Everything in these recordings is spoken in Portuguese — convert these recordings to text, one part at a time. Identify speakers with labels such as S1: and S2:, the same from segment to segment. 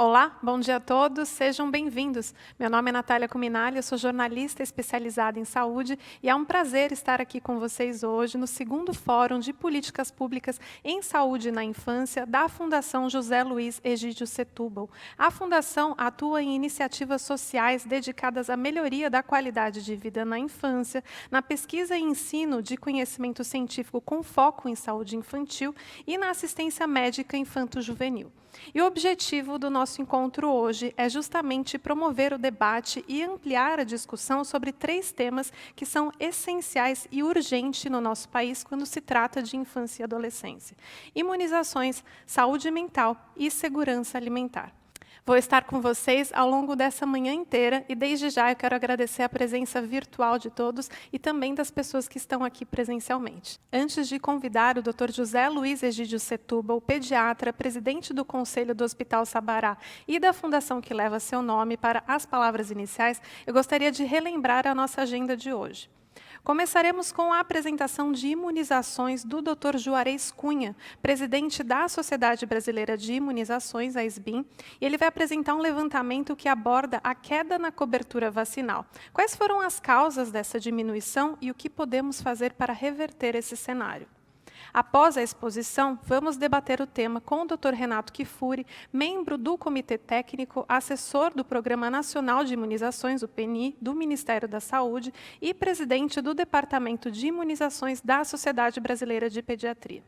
S1: Olá, bom dia a todos, sejam bem-vindos. Meu nome é Natália Cuminali, eu sou jornalista especializada em saúde e é um prazer estar aqui com vocês hoje no segundo Fórum de Políticas Públicas em Saúde na Infância da Fundação José Luiz Egídio Setúbal. A Fundação atua em iniciativas sociais dedicadas à melhoria da qualidade de vida na infância, na pesquisa e ensino de conhecimento científico com foco em saúde infantil e na assistência médica infanto-juvenil. E o objetivo do nosso encontro hoje é justamente promover o debate e ampliar a discussão sobre 3 temas que são essenciais e urgentes no nosso país quando se trata de infância e adolescência: imunizações, saúde mental e segurança alimentar. Vou estar com vocês ao longo dessa manhã inteira e, desde já, eu quero agradecer a presença virtual de todos e também das pessoas que estão aqui presencialmente. Antes de convidar o Dr. José Luiz Egídio Setúbal, pediatra, presidente do Conselho do Hospital Sabará e da fundação que leva seu nome, para as palavras iniciais, eu gostaria de relembrar a nossa agenda de hoje. Começaremos com a apresentação de imunizações do Dr. Juarez Cunha, presidente da Sociedade Brasileira de Imunizações, a SBIM, e ele vai apresentar um levantamento que aborda a queda na cobertura vacinal. Quais foram as causas dessa diminuição e o que podemos fazer para reverter esse cenário? Após a exposição, vamos debater o tema com o Dr. Renato Kifuri, membro do Comitê Técnico, assessor do Programa Nacional de Imunizações, o PNI, do Ministério da Saúde e presidente do Departamento de Imunizações da Sociedade Brasileira de Pediatria.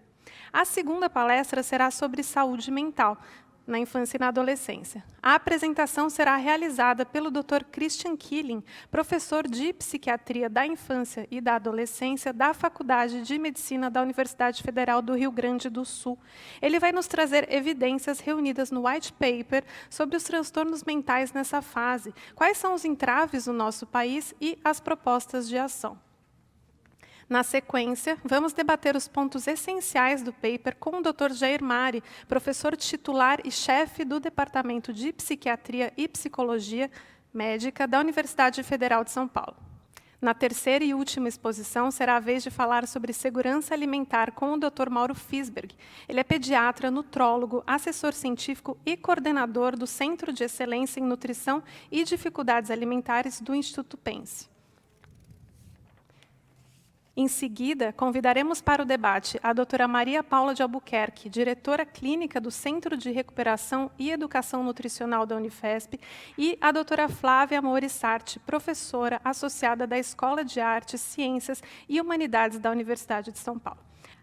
S1: A segunda palestra será sobre saúde mental na infância e na adolescência. A apresentação será realizada pelo Dr. Christian Killing, professor de Psiquiatria da Infância e da Adolescência da Faculdade de Medicina da Universidade Federal do Rio Grande do Sul. Ele vai nos trazer evidências reunidas no White Paper sobre os transtornos mentais nessa fase, quais são os entraves no nosso país e as propostas de ação. Na sequência, vamos debater os pontos essenciais do paper com o Dr. Jair Mari, professor titular e chefe do Departamento de Psiquiatria e Psicologia Médica da Universidade Federal de São Paulo. Na terceira e última exposição, será a vez de falar sobre segurança alimentar com o Dr. Mauro Fisberg. Ele é pediatra, nutrólogo, assessor científico e coordenador do Centro de Excelência em Nutrição e Dificuldades Alimentares do Instituto Pense. Em seguida, convidaremos para o debate a doutora Maria Paula de Albuquerque, diretora clínica do Centro de Recuperação e Educação Nutricional da Unifesp, e a doutora Flávia Morissarte, professora associada da Escola de Artes, Ciências e Humanidades da Universidade de São Paulo.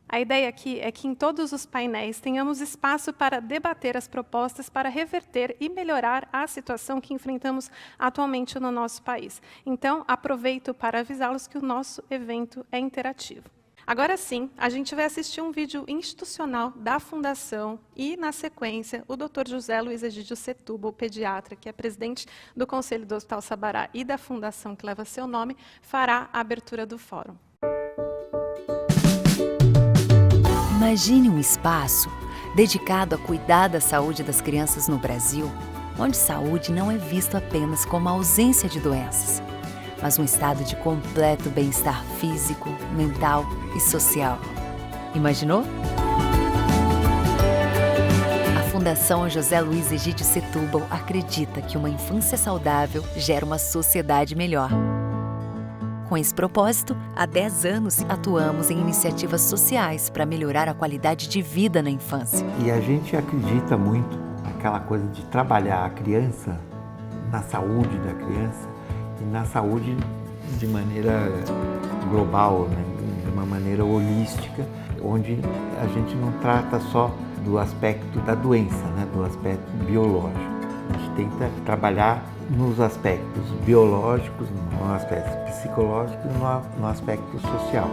S1: A ideia aqui é que em todos os painéis tenhamos espaço para debater as propostas para reverter e melhorar a situação que enfrentamos atualmente no nosso país. Então, aproveito para avisá-los que o nosso evento é interativo. Agora sim, a gente vai assistir um vídeo institucional da Fundação e, na sequência, o Dr. José Luiz Egídio Setúbal, pediatra, que é presidente do Conselho do Hospital Sabará e da Fundação que leva seu nome, fará a abertura do fórum.
S2: Imagine um espaço dedicado a cuidar da saúde das crianças no Brasil, onde saúde não é visto apenas como a ausência de doenças, mas um estado de completo bem-estar físico, mental e social. Imaginou? A Fundação José Luiz Egídio Setúbal acredita que uma infância saudável gera uma sociedade melhor. Com esse propósito, há 10 anos atuamos em iniciativas sociais para melhorar a qualidade de vida na infância.
S3: E a gente acredita muito naquela coisa de trabalhar a criança, na saúde da criança e na saúde de maneira global, né? De uma maneira holística, onde a gente não trata só do aspecto da doença, né? Do aspecto biológico. A gente tenta trabalhar nos aspectos biológicos, no aspecto psicológico e no aspecto social.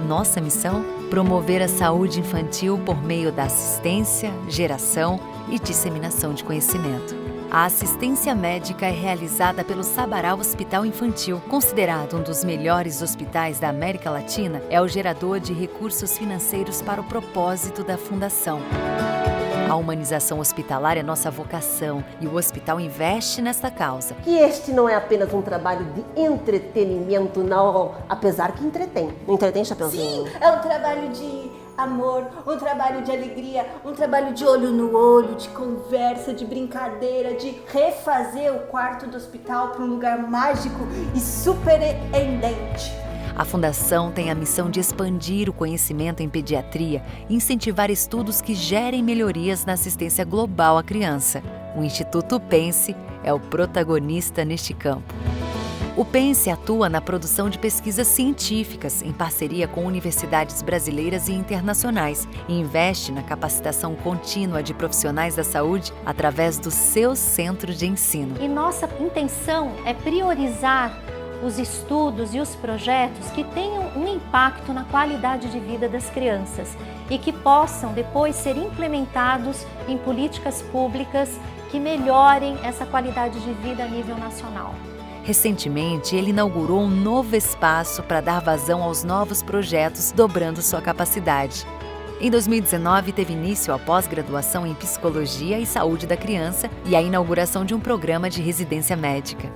S2: Nossa missão? Promover a saúde infantil por meio da assistência, geração e disseminação de conhecimento. A assistência médica é realizada pelo Sabará Hospital Infantil. Considerado um dos melhores hospitais da América Latina, é o gerador de recursos financeiros para o propósito da Fundação. A humanização hospitalar é nossa vocação e o hospital investe nesta causa.
S4: Que este não é apenas um trabalho de entretenimento, não, apesar que entretém. Não entretém, Chapeuzinho?
S5: Sim, é um trabalho de amor, um trabalho de alegria, um trabalho de olho no olho, de conversa, de brincadeira, de refazer o quarto do hospital para um lugar mágico e surpreendente.
S2: A Fundação tem a missão de expandir o conhecimento em pediatria e incentivar estudos que gerem melhorias na assistência global à criança. O Instituto Pense é o protagonista neste campo. O Pense atua na produção de pesquisas científicas em parceria com universidades brasileiras e internacionais e investe na capacitação contínua de profissionais da saúde através do seu centro de ensino.
S6: E nossa intenção é priorizar os estudos e os projetos que tenham um impacto na qualidade de vida das crianças e que possam depois ser implementados em políticas públicas que melhorem essa qualidade de vida a nível nacional.
S2: Recentemente, ele inaugurou um novo espaço para dar vazão aos novos projetos, dobrando sua capacidade. Em 2019, teve início a pós-graduação em Psicologia e Saúde da Criança e a inauguração de um programa de residência médica.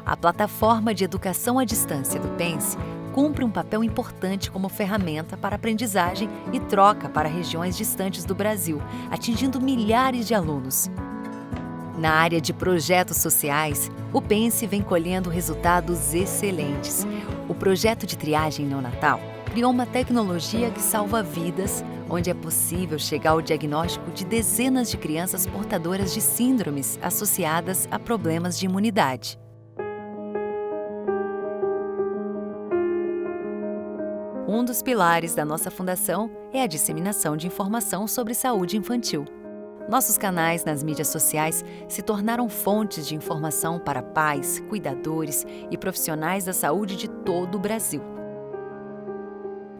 S2: A plataforma de educação à distância do Pense cumpre um papel importante como ferramenta para aprendizagem e troca para regiões distantes do Brasil, atingindo milhares de alunos. Na área de projetos sociais, o Pense vem colhendo resultados excelentes. O projeto de triagem neonatal criou uma tecnologia que salva vidas, onde é possível chegar ao diagnóstico de dezenas de crianças portadoras de síndromes associadas a problemas de imunidade. Um dos pilares da nossa fundação é a disseminação de informação sobre saúde infantil. Nossos canais nas mídias sociais se tornaram fontes de informação para pais, cuidadores e profissionais da saúde de todo o Brasil.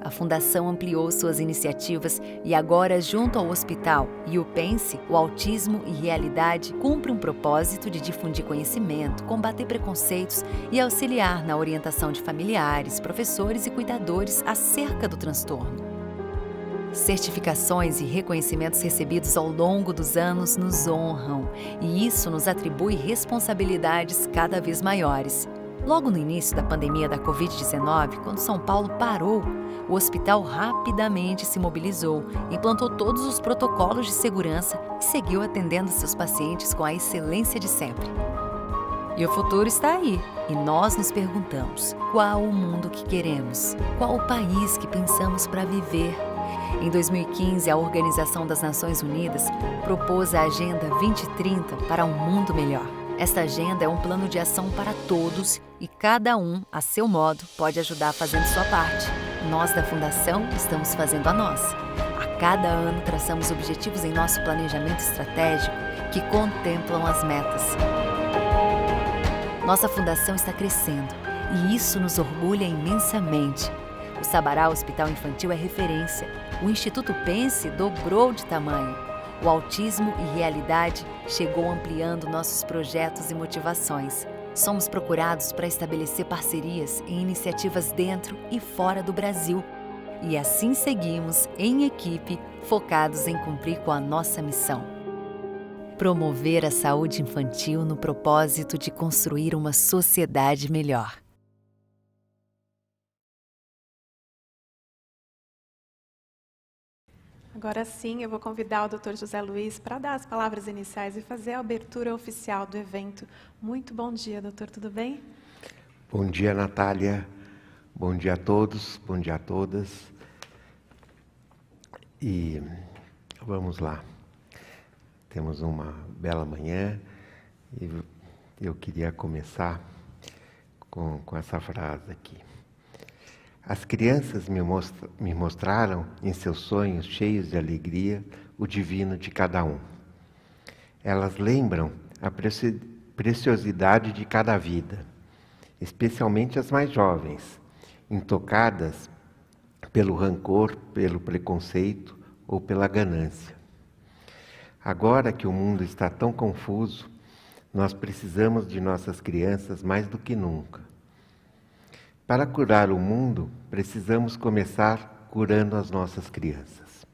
S2: A Fundação ampliou suas iniciativas e agora, junto ao hospital e o Pense, o Autismo e Realidade cumpre um propósito de difundir conhecimento, combater preconceitos e auxiliar na orientação de familiares, professores e cuidadores acerca do transtorno. Certificações e reconhecimentos recebidos ao longo dos anos nos honram, e isso nos atribui responsabilidades cada vez maiores. Logo no início da pandemia da Covid-19, quando São Paulo parou, o hospital rapidamente se mobilizou, implantou todos os protocolos de segurança e seguiu atendendo seus pacientes com a excelência de sempre. E o futuro está aí, e nós nos perguntamos: qual o mundo que queremos? Qual o país que pensamos para viver? Em 2015, a Organização das Nações Unidas propôs a Agenda 2030 para um mundo melhor. Esta agenda é um plano de ação para todos e cada um, a seu modo, pode ajudar fazendo sua parte. Nós da Fundação estamos fazendo a nossa. A cada ano traçamos objetivos em nosso planejamento estratégico que contemplam as metas. Nossa Fundação está crescendo e isso nos orgulha imensamente. O Sabará Hospital Infantil é referência. O Instituto Pense dobrou de tamanho. O Autismo e Realidade chegou ampliando nossos projetos e motivações. Somos procurados para estabelecer parcerias em iniciativas dentro e fora do Brasil. E assim seguimos, em equipe, focados em cumprir com a nossa missão: promover a saúde infantil no propósito de construir uma sociedade melhor.
S1: Agora sim, eu vou convidar o Dr. José Luiz para dar as palavras iniciais e fazer a abertura oficial do evento. Muito bom dia, doutor, tudo bem?
S7: Bom dia, Natália. Bom dia a todos, bom dia a todas. E vamos lá. Temos uma bela manhã e eu queria começar com essa frase aqui. As crianças me mostraram em seus sonhos cheios de alegria o divino de cada um. Elas lembram a preciosidade de cada vida, especialmente as mais jovens, intocadas pelo rancor, pelo preconceito ou pela ganância. Agora que o mundo está tão confuso, nós precisamos de nossas crianças mais do que nunca. Para curar o mundo, precisamos começar curando as nossas crianças.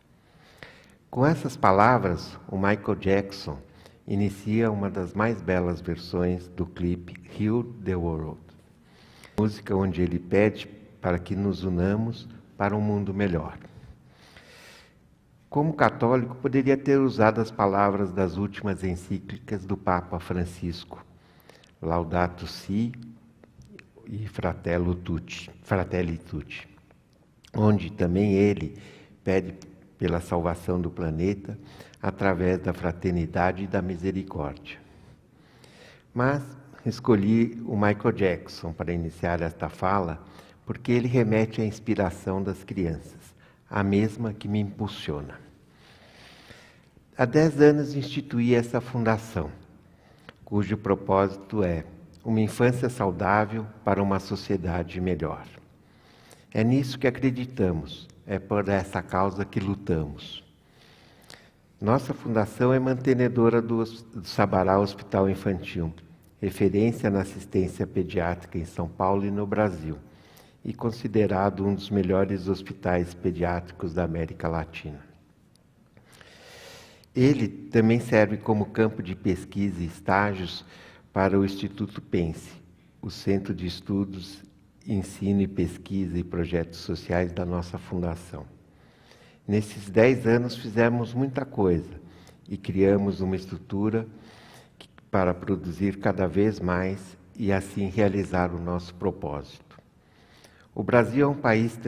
S7: Com essas palavras, o Michael Jackson inicia uma das mais belas versões do clipe Heal the World, música onde ele pede para que nos unamos para um mundo melhor. Como católico, poderia ter usado as palavras das últimas encíclicas do Papa Francisco, Laudato Si e Fratelli Tutti, onde também ele pede pela salvação do planeta através da fraternidade e da misericórdia. Mas escolhi o Michael Jackson para iniciar esta fala, porque ele remete à inspiração das crianças, a mesma que me impulsiona. Há 10 anos instituí essa fundação, cujo propósito é uma infância saudável para uma sociedade melhor. É nisso que acreditamos, é por essa causa que lutamos. Nossa fundação é mantenedora do Sabará Hospital Infantil, referência na assistência pediátrica em São Paulo e no Brasil, e considerado um dos melhores hospitais pediátricos da América Latina. Ele também serve como campo de pesquisa e estágios para o Instituto Pense, o Centro de Estudos, Ensino e Pesquisa e Projetos Sociais da nossa fundação. Nesses 10 anos fizemos muita coisa e criamos uma estrutura para produzir cada vez mais e assim realizar o nosso propósito. O Brasil é um país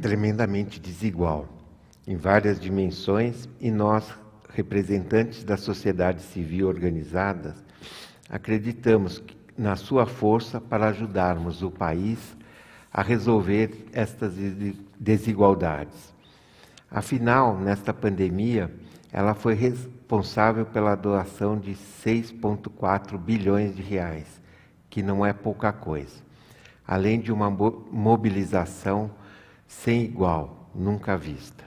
S7: tremendamente desigual, em várias dimensões, e nós, representantes da sociedade civil organizada, acreditamos na sua força para ajudarmos o país a resolver estas desigualdades. Afinal, nesta pandemia, ela foi responsável pela doação de 6,4 bilhões de reais, que não é pouca coisa, além de uma mobilização sem igual, nunca vista.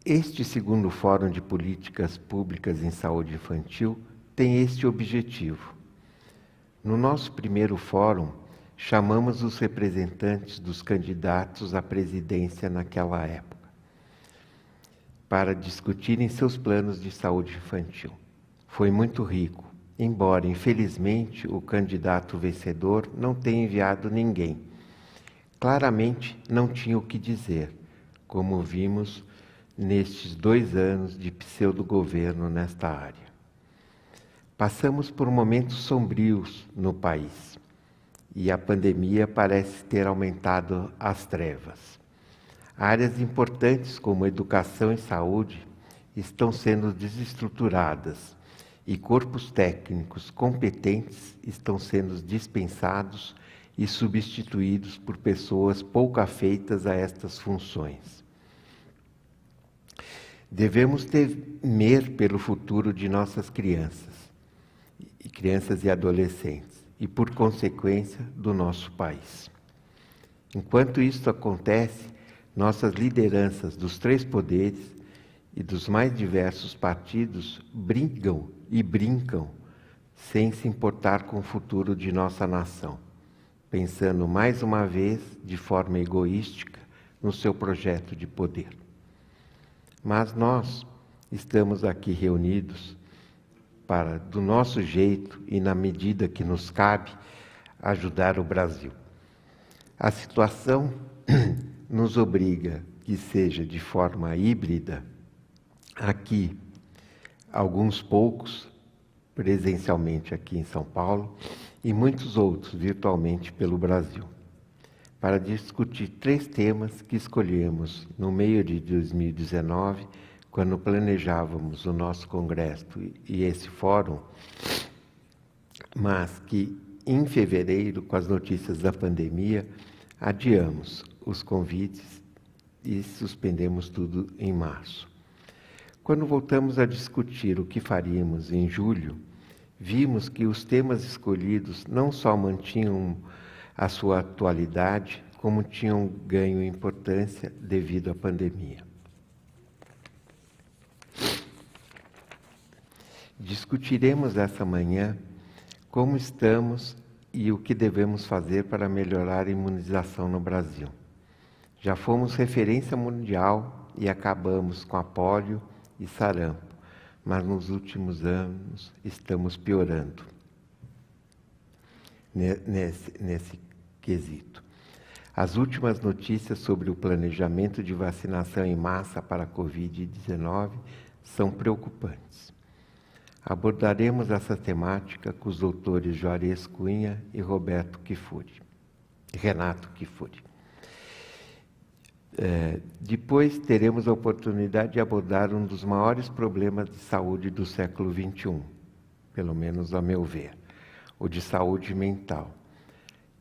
S7: Este segundo Fórum de Políticas Públicas em Saúde Infantil tem este objetivo. No nosso primeiro fórum, chamamos os representantes dos candidatos à presidência naquela época para discutirem seus planos de saúde infantil. Foi muito rico, embora, infelizmente, o candidato vencedor não tenha enviado ninguém. Claramente, não tinha o que dizer, como vimos nestes 2 anos de pseudo-governo nesta área. Passamos por momentos sombrios no país e a pandemia parece ter aumentado as trevas. Áreas importantes como educação e saúde estão sendo desestruturadas e corpos técnicos competentes estão sendo dispensados e substituídos por pessoas pouco afeitas a estas funções. Devemos temer pelo futuro de nossas crianças e adolescentes, e por consequência do nosso país. Enquanto isso acontece, nossas lideranças dos 3 poderes e dos mais diversos partidos brigam e brincam sem se importar com o futuro de nossa nação, pensando mais uma vez de forma egoística no seu projeto de poder. Mas nós estamos aqui reunidos para, do nosso jeito e na medida que nos cabe, ajudar o Brasil. A situação nos obriga que seja de forma híbrida, aqui, alguns poucos, presencialmente aqui em São Paulo, e muitos outros virtualmente pelo Brasil, para discutir 3 temas que escolhemos no meio de 2019, quando planejávamos o nosso congresso e esse fórum, mas que em fevereiro, com as notícias da pandemia, adiamos os convites e suspendemos tudo em março. Quando voltamos a discutir o que faríamos em julho, vimos que os temas escolhidos não só mantinham a sua atualidade, como tinham ganho importância devido à pandemia. Discutiremos essa manhã como estamos e o que devemos fazer para melhorar a imunização no Brasil. Já fomos referência mundial e acabamos com a polio e sarampo, mas nos últimos anos estamos piorando nesse quesito. As últimas notícias sobre o planejamento de vacinação em massa para a Covid-19 são preocupantes. Abordaremos essa temática com os doutores Juarez Cunha e Renato Kifuri. Depois teremos a oportunidade de abordar um dos maiores problemas de saúde do século XXI, pelo menos a meu ver, o de saúde mental,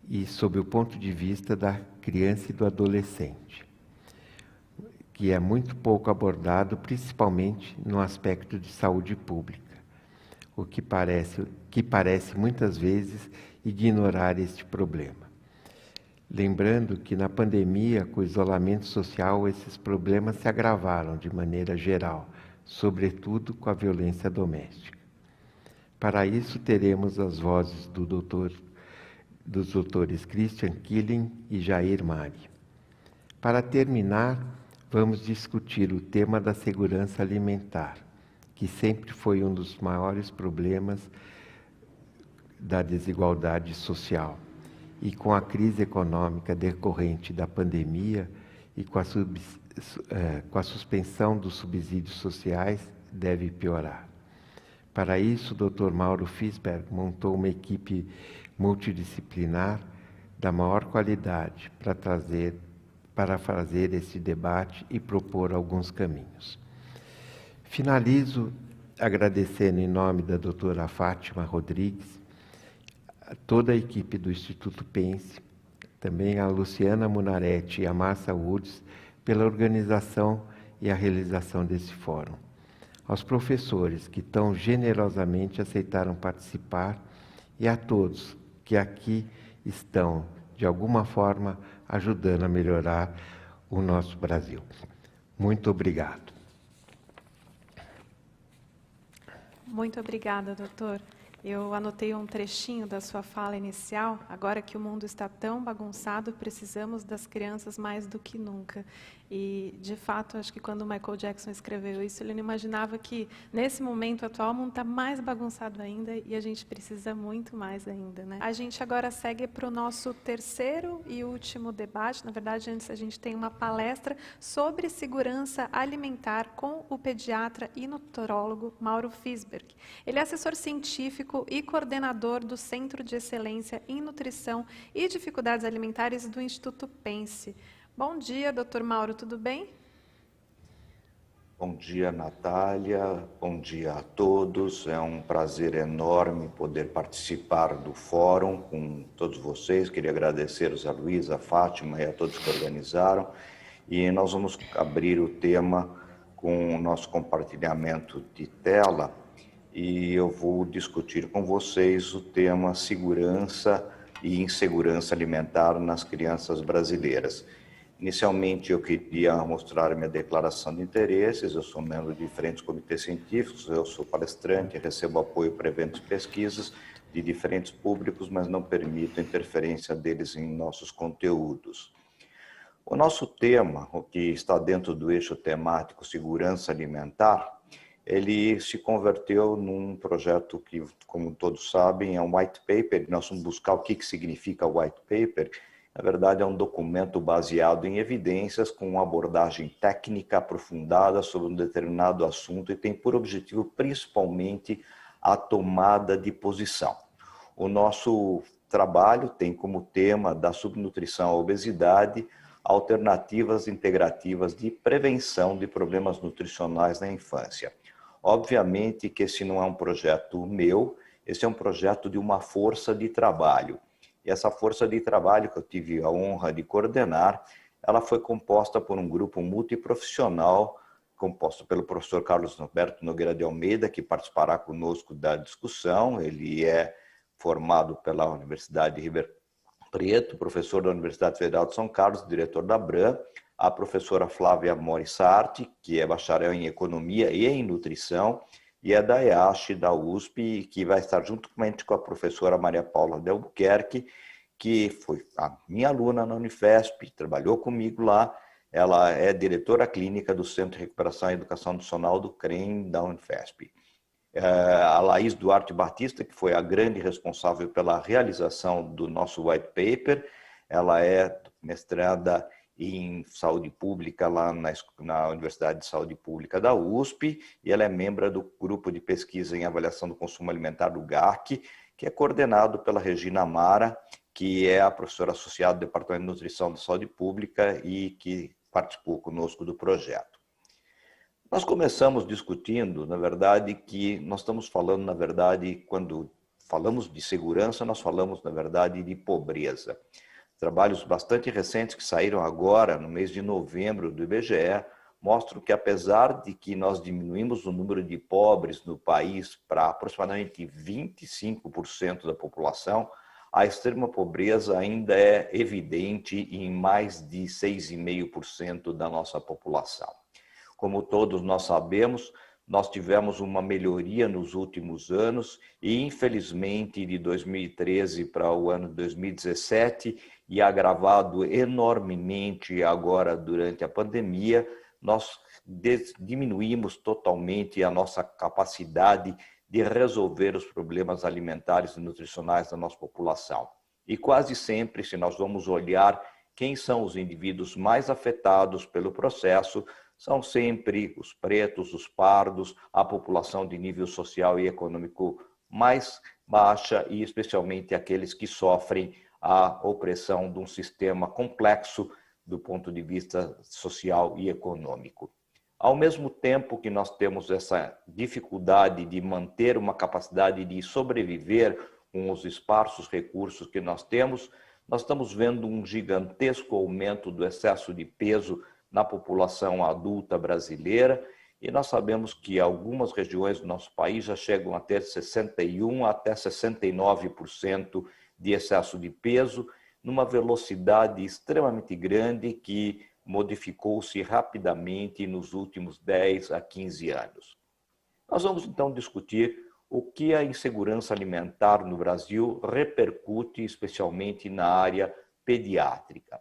S7: e sob o ponto de vista da criança e do adolescente, que é muito pouco abordado, principalmente no aspecto de saúde pública, o que parece muitas vezes ignorar este problema. Lembrando que na pandemia, com o isolamento social, esses problemas se agravaram de maneira geral, sobretudo com a violência doméstica. Para isso, teremos as vozes dos doutores Christian Killing e Jair Mari. Para terminar, vamos discutir o tema da segurança alimentar, que sempre foi um dos maiores problemas da desigualdade social. E com a crise econômica decorrente da pandemia e com a suspensão dos subsídios sociais, deve piorar. Para isso, o Dr. Mauro Fisberg montou uma equipe multidisciplinar da maior qualidade para fazer esse debate e propor alguns caminhos. Finalizo agradecendo em nome da doutora Fátima Rodrigues, a toda a equipe do Instituto Pense, também a Luciana Munaretti e a Márcia Woods pela organização e a realização desse fórum. Aos professores que tão generosamente aceitaram participar e a todos que aqui estão, de alguma forma, ajudando a melhorar o nosso Brasil. Muito obrigado.
S1: Muito obrigada, doutor. Eu anotei um trechinho da sua fala inicial. Agora que o mundo está tão bagunçado, precisamos das crianças mais do que nunca. E, de fato, acho que quando o Michael Jackson escreveu isso, ele não imaginava que, nesse momento atual, o mundo está mais bagunçado ainda e a gente precisa muito mais ainda, né? A gente agora segue para o nosso terceiro e último debate. Na verdade, antes a gente tem uma palestra sobre segurança alimentar com o pediatra e nutrólogo Mauro Fisberg. Ele é assessor científico e coordenador do Centro de Excelência em Nutrição e Dificuldades Alimentares do Instituto Pense. Bom dia, doutor Mauro, tudo bem?
S8: Bom dia, Natália. Bom dia a todos. É um prazer enorme poder participar do fórum com todos vocês. Queria agradecer a Zé Luiz, a Fátima e a todos que organizaram. E nós vamos abrir o tema com o nosso compartilhamento de tela e eu vou discutir com vocês o tema segurança e insegurança alimentar nas crianças brasileiras. Inicialmente, eu queria mostrar minha declaração de interesses. Eu sou membro de diferentes comitês científicos, eu sou palestrante, recebo apoio para eventos e pesquisas de diferentes públicos, mas não permito a interferência deles em nossos conteúdos. O nosso tema, o que está dentro do eixo temático segurança alimentar, ele se converteu num projeto que, como todos sabem, é um white paper. Nós vamos buscar o que significa white paper. Na verdade, é um documento baseado em evidências com uma abordagem técnica aprofundada sobre um determinado assunto e tem por objetivo principalmente a tomada de posição. O nosso trabalho tem como tema da subnutrição à obesidade alternativas integrativas de prevenção de problemas nutricionais na infância. Obviamente que esse não é um projeto meu, esse é um projeto de uma força de trabalho. E essa força de trabalho que eu tive a honra de coordenar, ela foi composta por um grupo multiprofissional, composto pelo professor Carlos Norberto Nogueira de Almeida, que participará conosco da discussão. Ele é formado pela Universidade de Ribeirão Preto, professor da Universidade Federal de São Carlos, diretor da ABRAM, a professora Flávia Morissarti, que é bacharel em Economia e em Nutrição, e é da EASH, da USP, que vai estar juntamente com a professora Maria Paula de Albuquerque, que foi a minha aluna na Unifesp, trabalhou comigo lá. Ela é diretora clínica do Centro de Recuperação e Educação Nutricional do CREM da Unifesp. A Laís Duarte Batista, que foi a grande responsável pela realização do nosso white paper, ela é mestranda em saúde pública lá na Universidade de Saúde Pública da USP, e ela é membro do grupo de pesquisa em avaliação do consumo alimentar do GAC, que é coordenado pela Regina Amara, que é a professora associada do Departamento de Nutrição da Saúde Pública e que participou conosco do projeto. Nós começamos discutindo, na verdade, que nós estamos falando, na verdade, quando falamos de segurança, nós falamos, na verdade, de pobreza. Trabalhos bastante recentes que saíram agora, no mês de novembro, do IBGE, mostram que, apesar de que nós diminuímos o número de pobres no país para aproximadamente 25% da população, a extrema pobreza ainda é evidente em mais de 6,5% da nossa população. Como todos nós sabemos, nós tivemos uma melhoria nos últimos anos e, infelizmente, de 2013 para o ano 2017, e agravado enormemente agora durante a pandemia, nós diminuímos totalmente a nossa capacidade de resolver os problemas alimentares e nutricionais da nossa população. E quase sempre, se nós vamos olhar quem são os indivíduos mais afetados pelo processo, são sempre os pretos, os pardos, a população de nível social e econômico mais baixa e especialmente aqueles que sofrem a opressão de um sistema complexo do ponto de vista social e econômico. Ao mesmo tempo que nós temos essa dificuldade de manter uma capacidade de sobreviver com os esparsos recursos que nós estamos vendo um gigantesco aumento do excesso de peso na população adulta brasileira, e nós sabemos que algumas regiões do nosso país já chegam a ter 61% até 69% de excesso de peso, numa velocidade extremamente grande que modificou-se rapidamente nos últimos 10 a 15 anos. Nós vamos então discutir o que a insegurança alimentar no Brasil repercute especialmente na área pediátrica.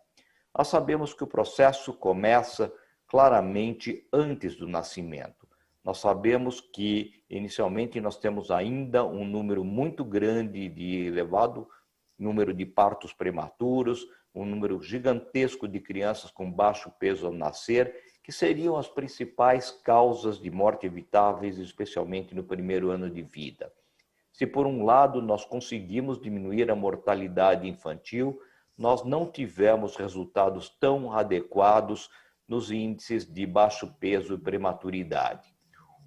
S8: Nós sabemos que o processo começa claramente antes do nascimento. Nós sabemos que, inicialmente, nós temos ainda um número muito grande de elevado número de partos prematuros, um número gigantesco de crianças com baixo peso ao nascer, que seriam as principais causas de morte evitáveis, especialmente no primeiro ano de vida. Se, por um lado, nós conseguimos diminuir a mortalidade infantil, nós não tivemos resultados tão adequados nos índices de baixo peso e prematuridade.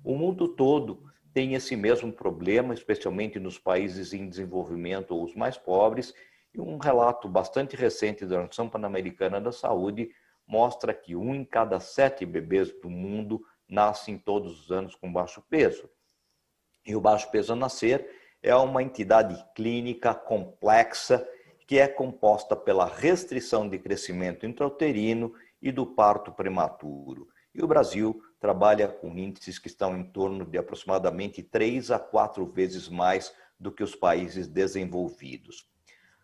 S8: O mundo todo tem esse mesmo problema, especialmente nos países em desenvolvimento ou os mais pobres, e um relato bastante recente da Organização Pan-Americana da Saúde mostra que 1 em cada 7 bebês do mundo nascem todos os anos com baixo peso. E o baixo peso a nascer é uma entidade clínica complexa que é composta pela restrição de crescimento intrauterino e do parto prematuro. E o Brasil trabalha com índices que estão em torno de aproximadamente 3 a 4 vezes mais do que os países desenvolvidos.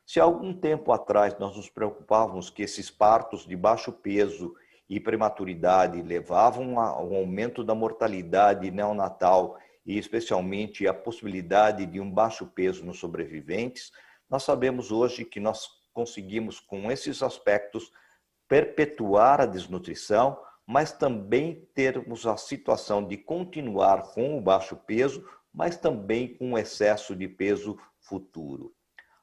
S8: Se há algum tempo atrás nós nos preocupávamos que esses partos de baixo peso e prematuridade levavam ao aumento da mortalidade neonatal e especialmente a possibilidade de um baixo peso nos sobreviventes, nós sabemos hoje que nós conseguimos, com esses aspectos, perpetuar a desnutrição, mas também termos a situação de continuar com o baixo peso, mas também com o excesso de peso futuro.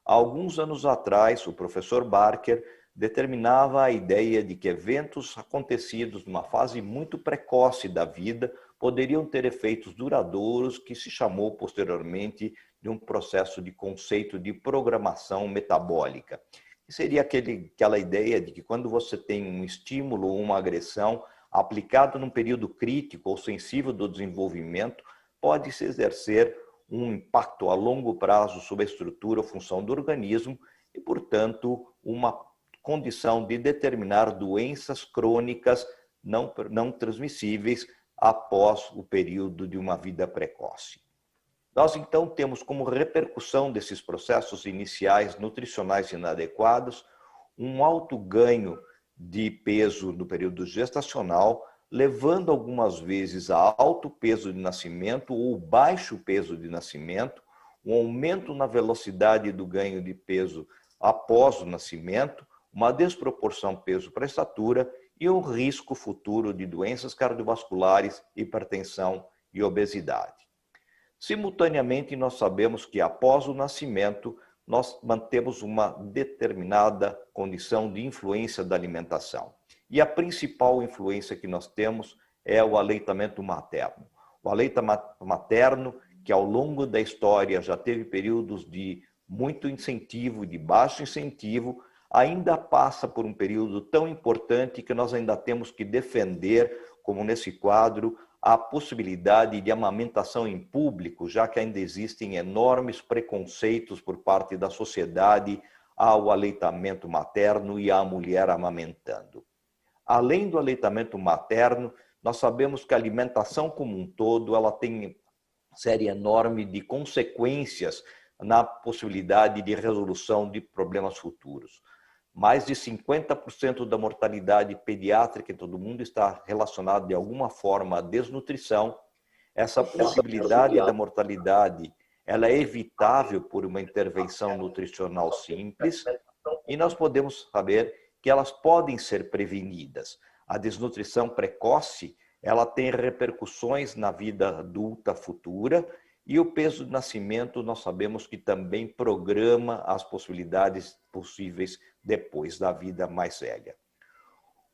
S8: Há alguns anos atrás, o professor Barker determinava a ideia de que eventos acontecidos numa fase muito precoce da vida poderiam ter efeitos duradouros, que se chamou posteriormente de um processo de conceito de programação metabólica. Que seria aquela ideia de que quando você tem um estímulo ou uma agressão aplicado num período crítico ou sensível do desenvolvimento, pode se exercer um impacto a longo prazo sobre a estrutura ou função do organismo e, portanto, uma condição de determinar doenças crônicas não transmissíveis após o período de uma vida precoce. Nós, então, temos como repercussão desses processos iniciais nutricionais inadequados um alto ganho de peso no período gestacional, levando algumas vezes a alto peso de nascimento ou baixo peso de nascimento, um aumento na velocidade do ganho de peso após o nascimento, uma desproporção peso para a estatura e um risco futuro de doenças cardiovasculares, hipertensão e obesidade. Simultaneamente, nós sabemos que após o nascimento, nós mantemos uma determinada condição de influência da alimentação. E a principal influência que nós temos é o aleitamento materno. O aleitamento materno, que ao longo da história já teve períodos de muito incentivo, de baixo incentivo, ainda passa por um período tão importante que nós ainda temos que defender, como nesse quadro, a possibilidade de amamentação em público, já que ainda existem enormes preconceitos por parte da sociedade ao aleitamento materno e à mulher amamentando. Além do aleitamento materno, nós sabemos que a alimentação como um todo, ela tem série enorme de consequências na possibilidade de resolução de problemas futuros. Mais de 50% da mortalidade pediátrica em todo o mundo está relacionada de alguma forma à desnutrição. Essa possibilidade da mortalidade, ela é evitável por uma intervenção nutricional simples e nós podemos saber que elas podem ser prevenidas. A desnutrição precoce, ela tem repercussões na vida adulta futura e o peso de nascimento nós sabemos que também programa as possibilidades possíveis depois da vida mais velha.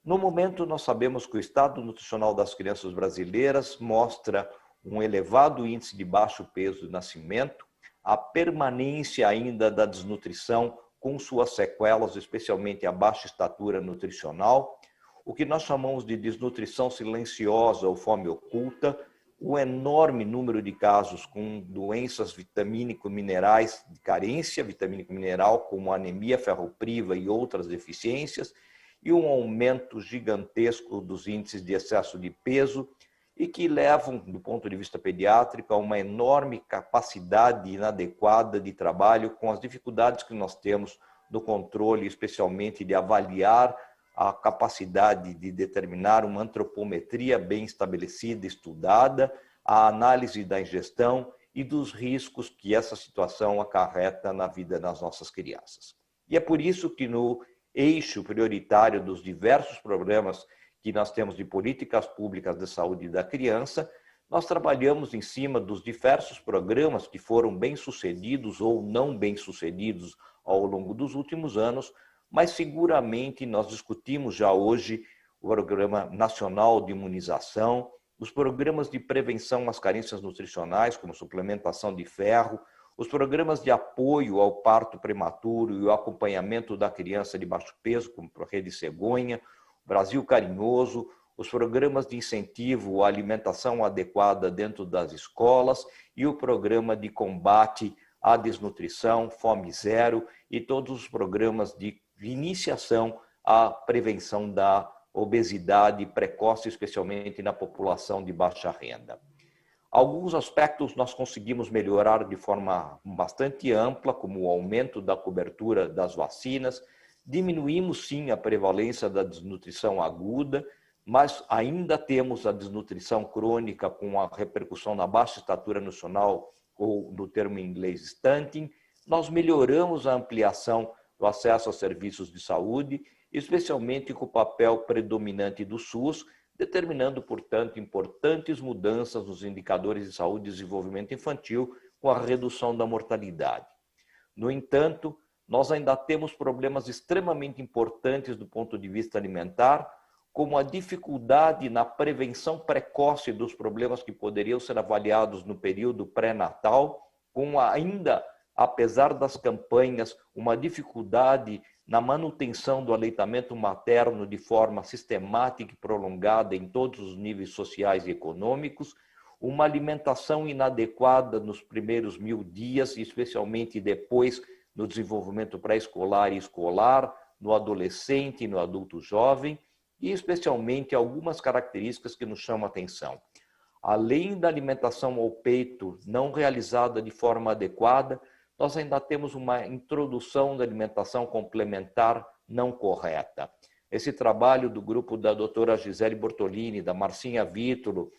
S8: No momento, nós sabemos que o estado nutricional das crianças brasileiras mostra um elevado índice de baixo peso de nascimento, a permanência ainda da desnutrição com suas sequelas, especialmente a baixa estatura nutricional, o que nós chamamos de desnutrição silenciosa ou fome oculta, o enorme número de casos com doenças vitamínico-minerais de carência vitamínico-mineral, como anemia ferropriva e outras deficiências, e um aumento gigantesco dos índices de excesso de peso e que levam, do ponto de vista pediátrico, a uma enorme capacidade inadequada de trabalho com as dificuldades que nós temos no controle, especialmente de avaliar a capacidade de determinar uma antropometria bem estabelecida, estudada, a análise da ingestão e dos riscos que essa situação acarreta na vida das nossas crianças. E é por isso que no eixo prioritário dos diversos programas que nós temos de políticas públicas de saúde da criança, nós trabalhamos em cima dos diversos programas que foram bem-sucedidos ou não bem-sucedidos ao longo dos últimos anos, mas seguramente nós discutimos já hoje o Programa Nacional de Imunização, os programas de prevenção às carências nutricionais, como suplementação de ferro, os programas de apoio ao parto prematuro e o acompanhamento da criança de baixo peso, como a Rede Cegonha, Brasil Carinhoso, os programas de incentivo à alimentação adequada dentro das escolas e o programa de combate à desnutrição, Fome Zero e todos os programas de iniciação à prevenção da obesidade precoce, especialmente na população de baixa renda. Alguns aspectos nós conseguimos melhorar de forma bastante ampla, como o aumento da cobertura das vacinas, diminuímos sim a prevalência da desnutrição aguda, mas ainda temos a desnutrição crônica com a repercussão na baixa estatura nutricional, ou no termo em inglês stunting. Nós melhoramos a ampliação do acesso a serviços de saúde, especialmente com o papel predominante do SUS, determinando, portanto, importantes mudanças nos indicadores de saúde e desenvolvimento infantil com a redução da mortalidade. No entanto, nós ainda temos problemas extremamente importantes do ponto de vista alimentar, como a dificuldade na prevenção precoce dos problemas que poderiam ser avaliados no período pré-natal, com ainda, apesar das campanhas, uma dificuldade na manutenção do aleitamento materno de forma sistemática e prolongada em todos os níveis sociais e econômicos, uma alimentação inadequada nos primeiros 1000 dias, especialmente depois no desenvolvimento pré-escolar e escolar, no adolescente e no adulto jovem, e especialmente algumas características que nos chamam a atenção. Além da alimentação ao peito não realizada de forma adequada, nós ainda temos uma introdução da alimentação complementar não correta. Esse trabalho do grupo da doutora Gisele Bortolini, da Marcinha Vítolo,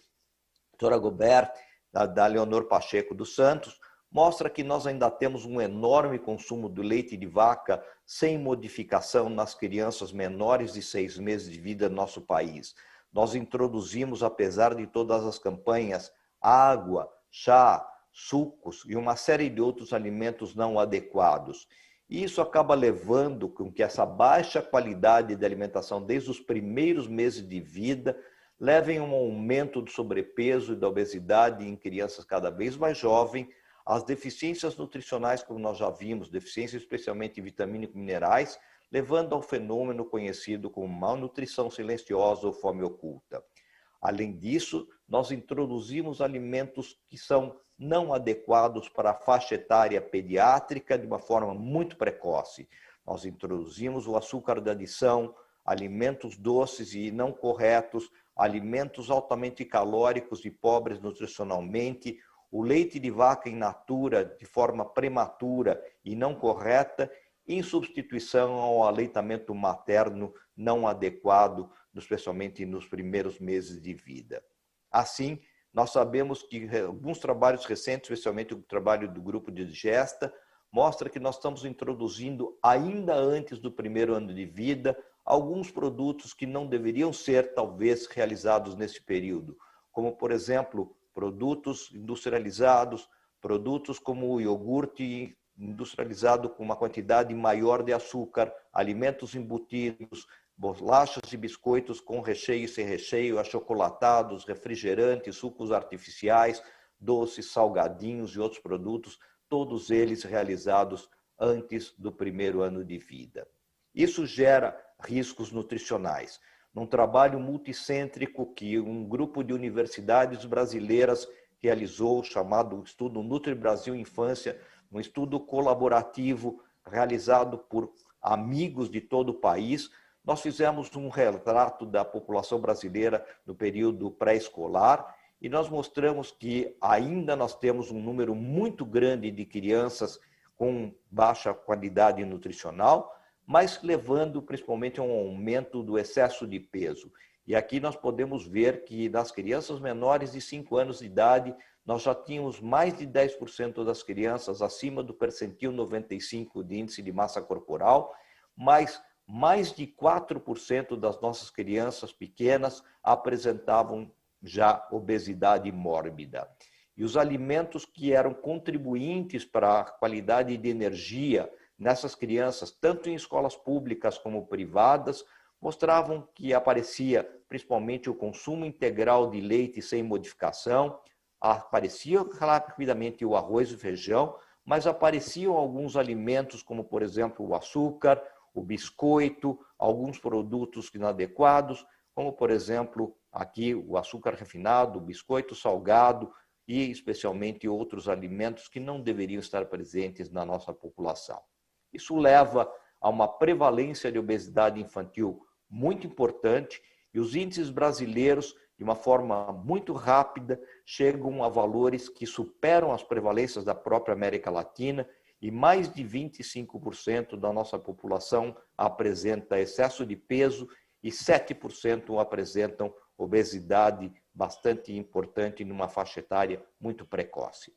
S8: doutora Gobert, da Leonor Pacheco dos Santos, mostra que nós ainda temos um enorme consumo do leite de vaca sem modificação nas crianças menores de 6 meses de vida no nosso país. Nós introduzimos, apesar de todas as campanhas, água, chá, sucos e uma série de outros alimentos não adequados. E isso acaba levando com que essa baixa qualidade de alimentação desde os primeiros meses de vida levem a um aumento do sobrepeso e da obesidade em crianças cada vez mais jovens, as deficiências nutricionais, como nós já vimos, deficiências especialmente em vitamínicos e minerais, levando ao fenômeno conhecido como malnutrição silenciosa ou fome oculta. Além disso, nós introduzimos alimentos que são não adequados para a faixa etária pediátrica de uma forma muito precoce. Nós introduzimos o açúcar de adição, alimentos doces e não corretos, alimentos altamente calóricos e pobres nutricionalmente, o leite de vaca in natura de forma prematura e não correta, em substituição ao aleitamento materno não adequado, especialmente nos primeiros meses de vida. Assim, nós sabemos que alguns trabalhos recentes, especialmente o trabalho do grupo de Digesta, mostra que nós estamos introduzindo, ainda antes do primeiro ano de vida, alguns produtos que não deveriam ser, talvez, realizados nesse período, como, por exemplo, produtos industrializados, produtos como o iogurte industrializado com uma quantidade maior de açúcar, alimentos embutidos, bolachas e biscoitos com recheio e sem recheio, achocolatados, refrigerantes, sucos artificiais, doces, salgadinhos e outros produtos, todos eles realizados antes do primeiro ano de vida. Isso gera riscos nutricionais. Num trabalho multicêntrico que um grupo de universidades brasileiras realizou, chamado Estudo Nutri Brasil Infância, um estudo colaborativo realizado por amigos de todo o país, nós fizemos um retrato da população brasileira no período pré-escolar e nós mostramos que ainda nós temos um número muito grande de crianças com baixa qualidade nutricional, mas levando principalmente a um aumento do excesso de peso. E aqui nós podemos ver que nas crianças menores de 5 anos de idade, nós já tínhamos mais de 10% das crianças acima do percentil 95 de índice de massa corporal, mas mais de 4% das nossas crianças pequenas apresentavam já obesidade mórbida. E os alimentos que eram contribuintes para a qualidade de energia nessas crianças, tanto em escolas públicas como privadas, mostravam que aparecia principalmente o consumo integral de leite sem modificação, aparecia rapidamente o arroz e feijão, mas apareciam alguns alimentos como, por exemplo, o açúcar, o biscoito, alguns produtos inadequados, como, por exemplo, aqui o açúcar refinado, o biscoito salgado e, especialmente, outros alimentos que não deveriam estar presentes na nossa população. Isso leva a uma prevalência de obesidade infantil muito importante e os índices brasileiros, de uma forma muito rápida, chegam a valores que superam as prevalências da própria América Latina e mais de 25% da nossa população apresenta excesso de peso e 7% apresentam obesidade bastante importante numa faixa etária muito precoce.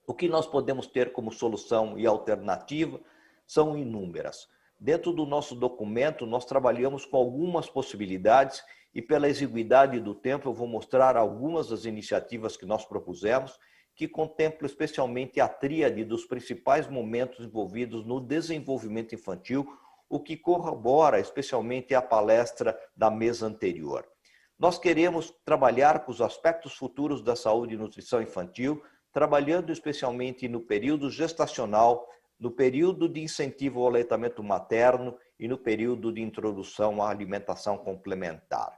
S8: O que nós podemos ter como solução e alternativa são inúmeras. Dentro do nosso documento, nós trabalhamos com algumas possibilidades e pela exiguidade do tempo eu vou mostrar algumas das iniciativas que nós propusemos, que contemplam especialmente a tríade dos principais momentos envolvidos no desenvolvimento infantil, o que corrobora especialmente a palestra da mesa anterior. Nós queremos trabalhar com os aspectos futuros da saúde e nutrição infantil, trabalhando especialmente no período gestacional, no período de incentivo ao aleitamento materno e no período de introdução à alimentação complementar.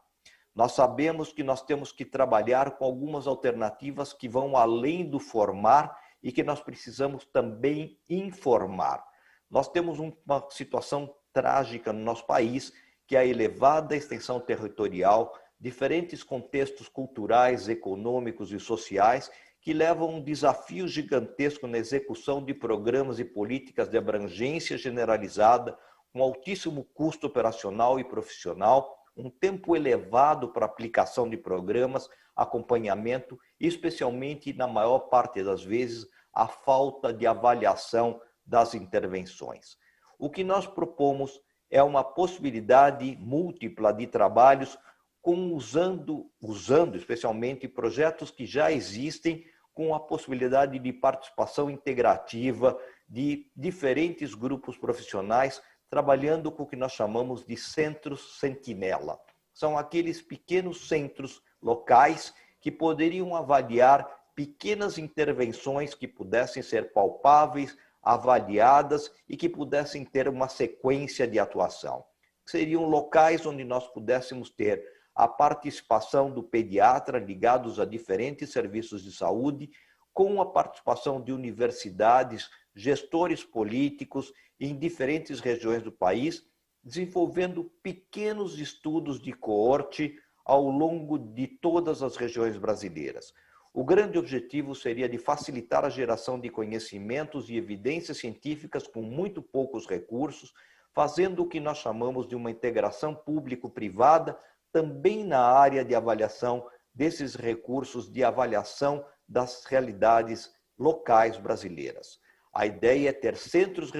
S8: Nós sabemos que nós temos que trabalhar com algumas alternativas que vão além do formar e que nós precisamos também informar. Nós temos uma situação trágica no nosso país, que é a elevada extensão territorial, diferentes contextos culturais, econômicos e sociais, que levam a um desafio gigantesco na execução de programas e políticas de abrangência generalizada, com altíssimo custo operacional e profissional, um tempo elevado para aplicação de programas, acompanhamento e, especialmente, na maior parte das vezes, a falta de avaliação das intervenções. O que nós propomos é uma possibilidade múltipla de trabalhos usando especialmente projetos que já existem, com a possibilidade de participação integrativa de diferentes grupos profissionais, trabalhando com o que nós chamamos de centros sentinela. São aqueles pequenos centros locais que poderiam avaliar pequenas intervenções que pudessem ser palpáveis, avaliadas e que pudessem ter uma sequência de atuação. Seriam locais onde nós pudéssemos ter a participação do pediatra ligados a diferentes serviços de saúde, com a participação de universidades, gestores políticos em diferentes regiões do país, desenvolvendo pequenos estudos de coorte ao longo de todas as regiões brasileiras. O grande objetivo seria de facilitar a geração de conhecimentos e evidências científicas com muito poucos recursos, fazendo o que nós chamamos de uma integração público-privada, também na área de avaliação desses recursos de avaliação das realidades locais brasileiras. A ideia é ter centros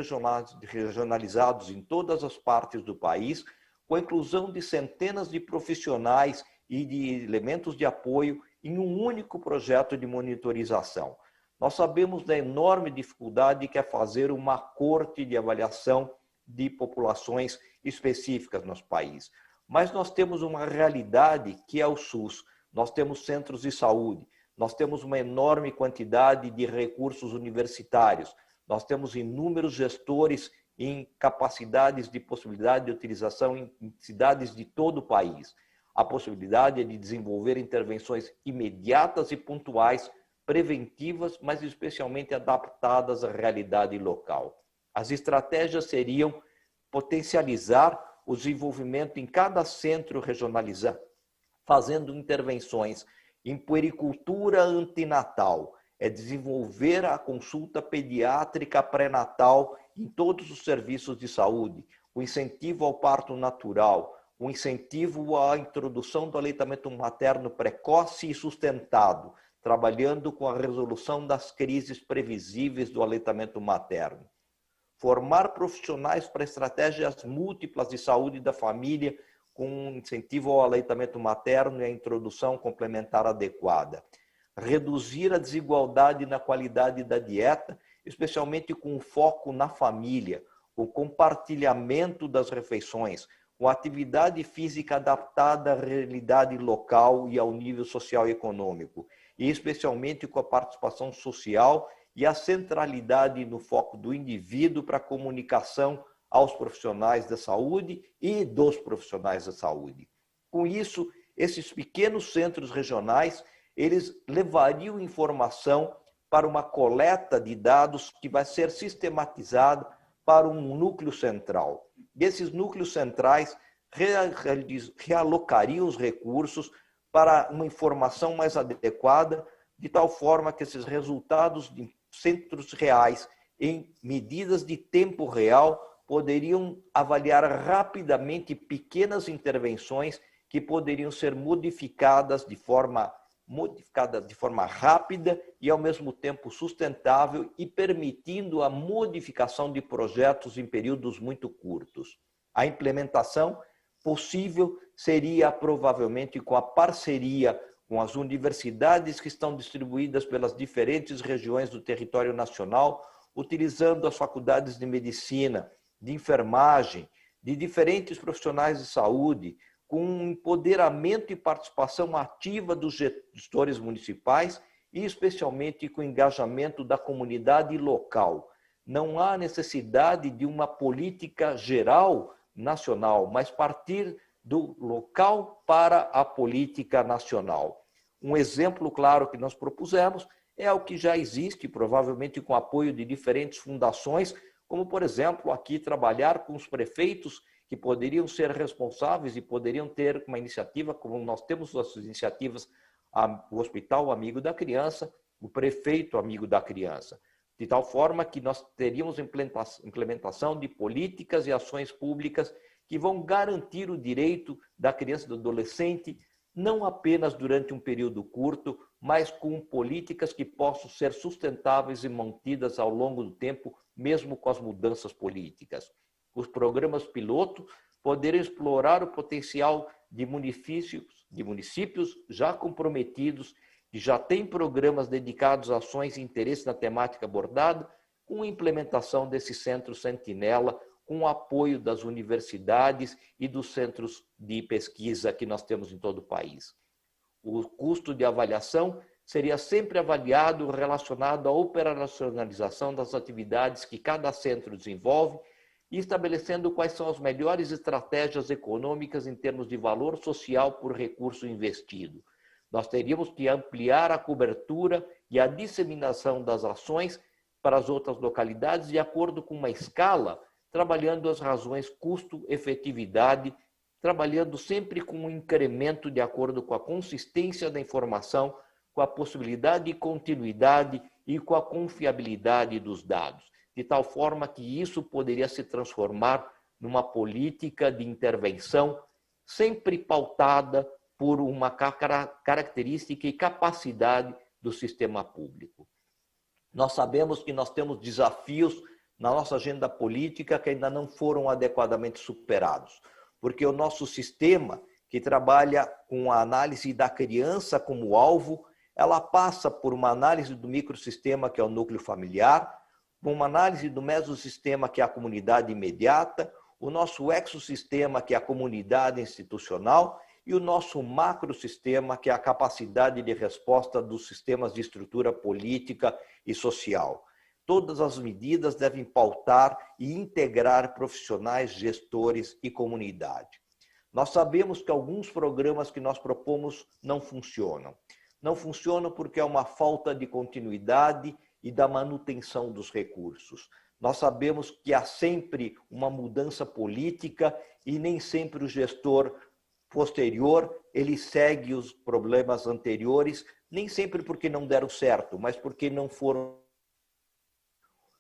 S8: regionalizados em todas as partes do país, com a inclusão de centenas de profissionais e de elementos de apoio em um único projeto de monitorização. Nós sabemos da enorme dificuldade que é fazer uma corte de avaliação de populações específicas no nosso país. Mas nós temos uma realidade que é o SUS. Nós temos centros de saúde, nós temos uma enorme quantidade de recursos universitários, nós temos inúmeros gestores em capacidades de possibilidade de utilização em cidades de todo o país. A possibilidade é de desenvolver intervenções imediatas e pontuais, preventivas, mas especialmente adaptadas à realidade local. As estratégias seriam potencializar o desenvolvimento em cada centro regionalizado, fazendo intervenções em puericultura antinatal, é desenvolver a consulta pediátrica pré-natal em todos os serviços de saúde, o incentivo ao parto natural, o incentivo à introdução do aleitamento materno precoce e sustentado, trabalhando com a resolução das crises previsíveis do aleitamento materno. Formar profissionais para estratégias múltiplas de saúde da família, com incentivo ao aleitamento materno e a introdução complementar adequada. Reduzir a desigualdade na qualidade da dieta, especialmente com foco na família, o compartilhamento das refeições, com atividade física adaptada à realidade local e ao nível social e econômico, e especialmente com a participação social e a centralidade no foco do indivíduo para a comunicação aos profissionais da saúde e dos profissionais da saúde. Com isso, esses pequenos centros regionais, eles levariam informação para uma coleta de dados que vai ser sistematizada para um núcleo central. E esses núcleos centrais realocariam os recursos para uma informação mais adequada, de tal forma que esses resultados de centros reais, em medidas de tempo real, poderiam avaliar rapidamente pequenas intervenções que poderiam ser modificadas de forma rápida e, ao mesmo tempo, sustentável e permitindo a modificação de projetos em períodos muito curtos. A implementação possível seria, provavelmente, com a parceria com as universidades que estão distribuídas pelas diferentes regiões do território nacional, utilizando as faculdades de medicina, de enfermagem, de diferentes profissionais de saúde, com um empoderamento e participação ativa dos gestores municipais e especialmente com o engajamento da comunidade local. Não há necessidade de uma política geral nacional, mas partir do local para a política nacional. Um exemplo claro que nós propusemos é o que já existe, provavelmente com apoio de diferentes fundações, como, por exemplo, aqui trabalhar com os prefeitos que poderiam ser responsáveis e poderiam ter uma iniciativa, como nós temos as iniciativas, o Hospital Amigo da Criança, o Prefeito Amigo da Criança, de tal forma que nós teríamos implementação de políticas e ações públicas que vão garantir o direito da criança e do adolescente não apenas durante um período curto, mas com políticas que possam ser sustentáveis e mantidas ao longo do tempo, mesmo com as mudanças políticas. Os programas piloto poderão explorar o potencial de municípios já comprometidos, que já têm programas dedicados a ações e interesse na temática abordada, com a implementação desse centro sentinela, com o apoio das universidades e dos centros de pesquisa que nós temos em todo o país. O custo de avaliação seria sempre avaliado relacionado à operacionalização das atividades que cada centro desenvolve e estabelecendo quais são as melhores estratégias econômicas em termos de valor social por recurso investido. Nós teríamos que ampliar a cobertura e a disseminação das ações para as outras localidades de acordo com uma escala, trabalhando as razões custo-efetividade, trabalhando sempre com um incremento de acordo com a consistência da informação, com a possibilidade de continuidade e com a confiabilidade dos dados, de tal forma que isso poderia se transformar numa política de intervenção sempre pautada por uma característica e capacidade do sistema público. Nós sabemos que nós temos desafios na nossa agenda política que ainda não foram adequadamente superados, porque o nosso sistema, que trabalha com a análise da criança como alvo, ela passa por uma análise do microsistema, que é o núcleo familiar, uma análise do mesosistema, que é a comunidade imediata, o nosso exosistema, que é a comunidade institucional, e o nosso macrosistema, que é a capacidade de resposta dos sistemas de estrutura política e social. Todas as medidas devem pautar e integrar profissionais, gestores e comunidade. Nós sabemos que alguns programas que nós propomos não funcionam. Não funcionam porque é uma falta de continuidade e da manutenção dos recursos. Nós sabemos que há sempre uma mudança política e nem sempre o gestor posterior ele segue os problemas anteriores, nem sempre porque não deram certo, mas porque não foram.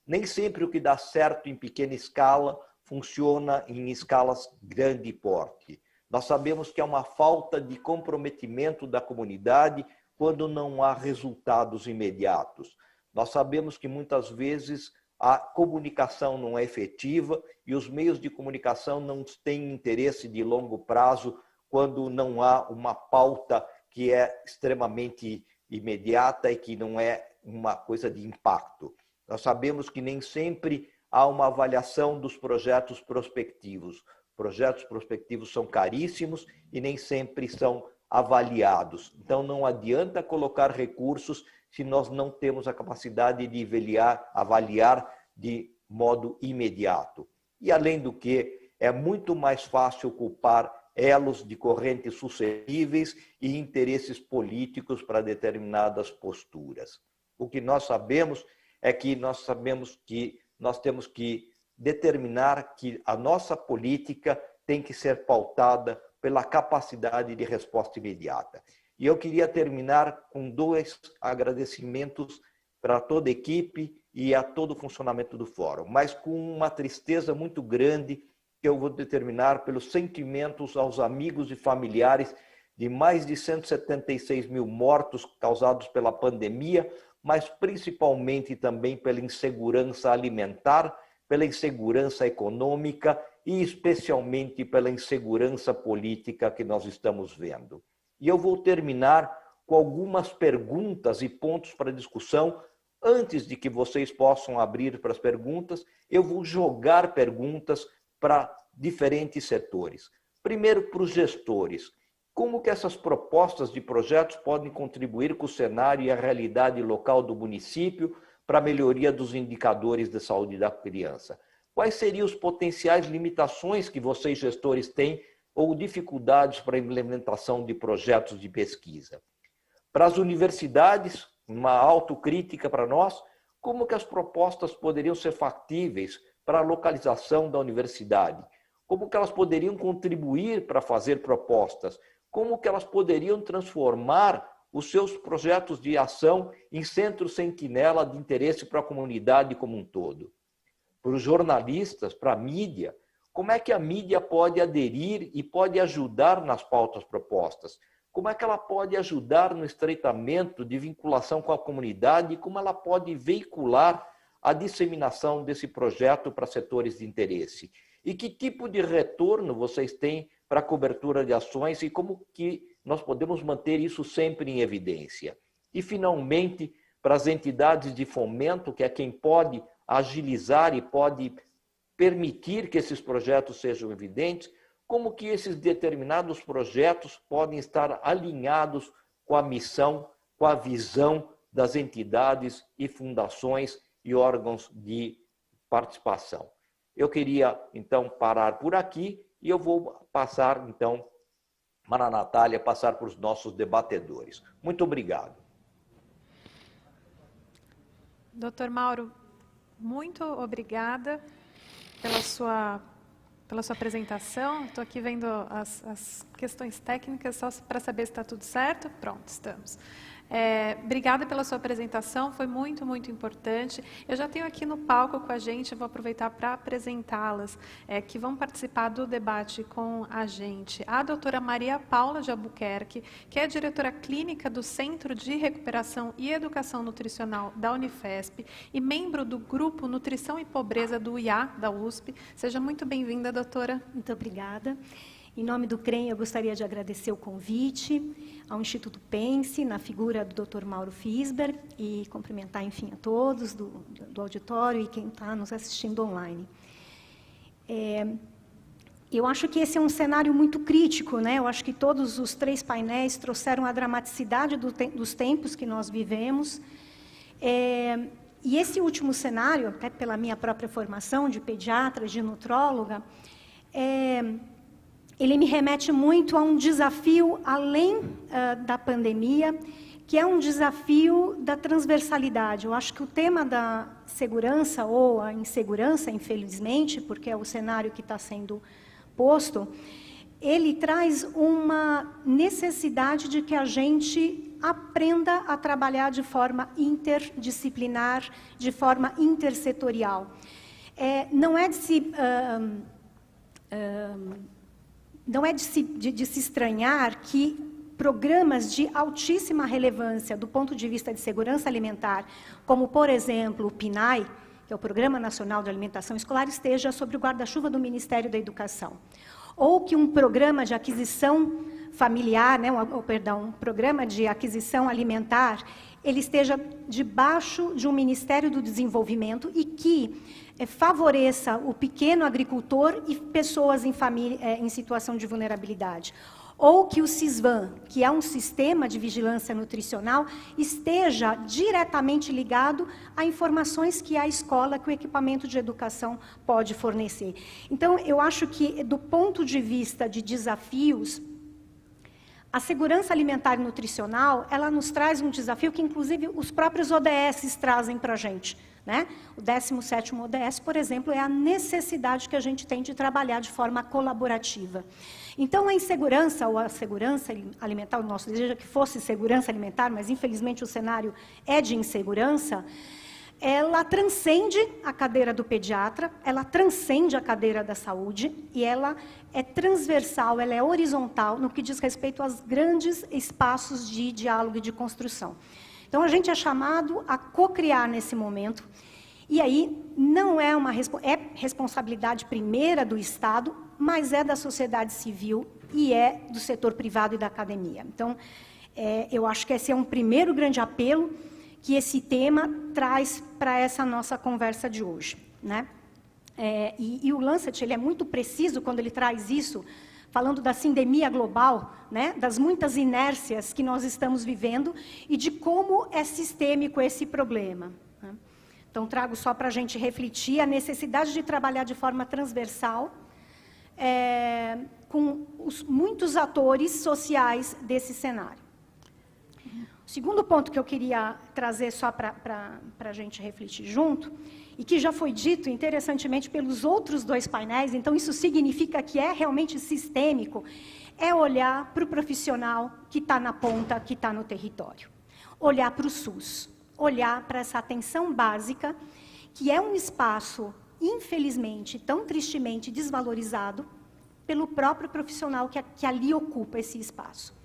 S8: Nem sempre o que dá certo em pequena escala funciona em escalas grande porte. Nós sabemos que há uma falta de comprometimento da comunidade quando não há resultados imediatos. Nós sabemos que muitas vezes a comunicação não é efetiva e os meios de comunicação não têm interesse de longo prazo quando não há uma pauta que é extremamente imediata e que não é uma coisa de impacto. Nós sabemos que nem sempre há uma avaliação dos projetos prospectivos. Projetos prospectivos são caríssimos e nem sempre são avaliados. Então, não adianta colocar recursos se nós não temos a capacidade de avaliar de modo imediato. E, além do que, é muito mais fácil culpar elos de correntes suscetíveis e interesses políticos para determinadas posturas. O que nós sabemos é que nós temos que determinar que a nossa política tem que ser pautada pela capacidade de resposta imediata. E eu queria terminar com 2 agradecimentos para toda a equipe e a todo o funcionamento do Fórum, mas com uma tristeza muito grande que eu vou determinar pelos sentimentos aos amigos e familiares de mais de 176 mil mortos causados pela pandemia, mas principalmente também pela insegurança alimentar, pela insegurança econômica e especialmente pela insegurança política que nós estamos vendo. E eu vou terminar com algumas perguntas e pontos para discussão. Antes de que vocês possam abrir para as perguntas, eu vou jogar perguntas para diferentes setores. Primeiro, para os gestores. Como que essas propostas de projetos podem contribuir com o cenário e a realidade local do município para a melhoria dos indicadores de saúde da criança? Quais seriam as potenciais limitações que vocês, gestores, têm ou dificuldades para a implementação de projetos de pesquisa? Para as universidades, uma autocrítica para nós, como que as propostas poderiam ser factíveis para a localização da universidade? Como que elas poderiam contribuir para fazer propostas? Como que elas poderiam transformar os seus projetos de ação em centro sentinela de interesse para a comunidade como um todo? Para os jornalistas, para a mídia, como é que a mídia pode aderir e pode ajudar nas pautas propostas?
S9: como é que ela pode ajudar no estreitamento de vinculação com a comunidade e como ela pode veicular a disseminação desse projeto para setores de interesse. E que tipo de retorno vocês têm para a cobertura de ações e como que nós podemos manter isso sempre em evidência. E, finalmente, para as entidades de fomento, que é quem pode agilizar e pode permitir que esses projetos sejam evidentes, como que esses determinados projetos podem estar alinhados com a missão, com a visão das entidades e fundações e órgãos de participação. Eu queria, então, parar por aqui e eu vou passar, então, para a Natália, passar para os nossos debatedores. Muito obrigado.
S1: Doutor Mauro, muito obrigada pela sua apresentação. Estou aqui vendo as questões técnicas, só para saber se está tudo certo. Pronto, estamos. Obrigada pela sua apresentação, foi muito, muito importante. Eu já tenho aqui no palco com a gente, eu vou aproveitar para apresentá-las, que vão participar do debate com a gente. A doutora Maria Paula de Albuquerque, que é diretora clínica do Centro de Recuperação e Educação Nutricional da Unifesp e membro do Grupo Nutrição e Pobreza do IA, da USP. Seja muito bem-vinda, doutora.
S10: Muito obrigada. Em nome do CREM, eu gostaria de agradecer o convite ao Instituto Pense, na figura do Dr. Mauro Fisber, e cumprimentar, enfim, a todos do auditório e quem está nos assistindo online. Eu acho que esse é um cenário muito crítico, né? Eu acho que todos os 3 painéis trouxeram a dramaticidade dos tempos que nós vivemos. E esse último cenário, até pela minha própria formação de pediatra, de nutróloga, ele me remete muito a um desafio além da pandemia, que é um desafio da transversalidade. Eu acho que o tema da segurança, ou a insegurança, infelizmente, porque é o cenário que está sendo posto, ele traz uma necessidade de que a gente aprenda a trabalhar de forma interdisciplinar, de forma intersetorial. Não é de se estranhar que programas de altíssima relevância do ponto de vista de segurança alimentar, como, por exemplo, o PNAE, que é o Programa Nacional de Alimentação Escolar, esteja sob o guarda-chuva do Ministério da Educação. Ou que um programa de aquisição familiar, um programa de aquisição alimentar, ele esteja debaixo de um Ministério do Desenvolvimento e que favoreça o pequeno agricultor e pessoas em situação de vulnerabilidade. Ou que o SISVAN, que é um sistema de vigilância nutricional, esteja diretamente ligado a informações que a escola, que o equipamento de educação pode fornecer. Então, eu acho que, do ponto de vista de desafios, a segurança alimentar e nutricional, ela nos traz um desafio que, inclusive, os próprios ODS trazem para a gente. Né? O 17º ODS, por exemplo, é a necessidade que a gente tem de trabalhar de forma colaborativa. Então, a insegurança, ou a segurança alimentar, o nosso desejo é que fosse segurança alimentar, mas, infelizmente, o cenário é de insegurança, ela transcende a cadeira do pediatra, ela transcende a cadeira da saúde e ela é transversal, ela é horizontal no que diz respeito aos grandes espaços de diálogo e de construção. Então, a gente é chamado a co-criar nesse momento, e aí não é responsabilidade primeira do Estado, mas é da sociedade civil e é do setor privado e da academia. Então, eu acho que esse é um primeiro grande apelo que esse tema traz para essa nossa conversa de hoje, né? E o Lancet, ele é muito preciso quando ele traz isso, falando da sindemia global, né, das muitas inércias que nós estamos vivendo e de como é sistêmico esse problema. Né? Então, trago só para a gente refletir a necessidade de trabalhar de forma transversal com os muitos atores sociais desse cenário. O segundo ponto que eu queria trazer só para a gente refletir junto, e que já foi dito interessantemente pelos outros 2 painéis, então isso significa que é realmente sistêmico, é olhar para o profissional que está na ponta, que está no território. Olhar para o SUS, olhar para essa atenção básica, que é um espaço, infelizmente, tão tristemente desvalorizado pelo próprio profissional que ali ocupa esse espaço.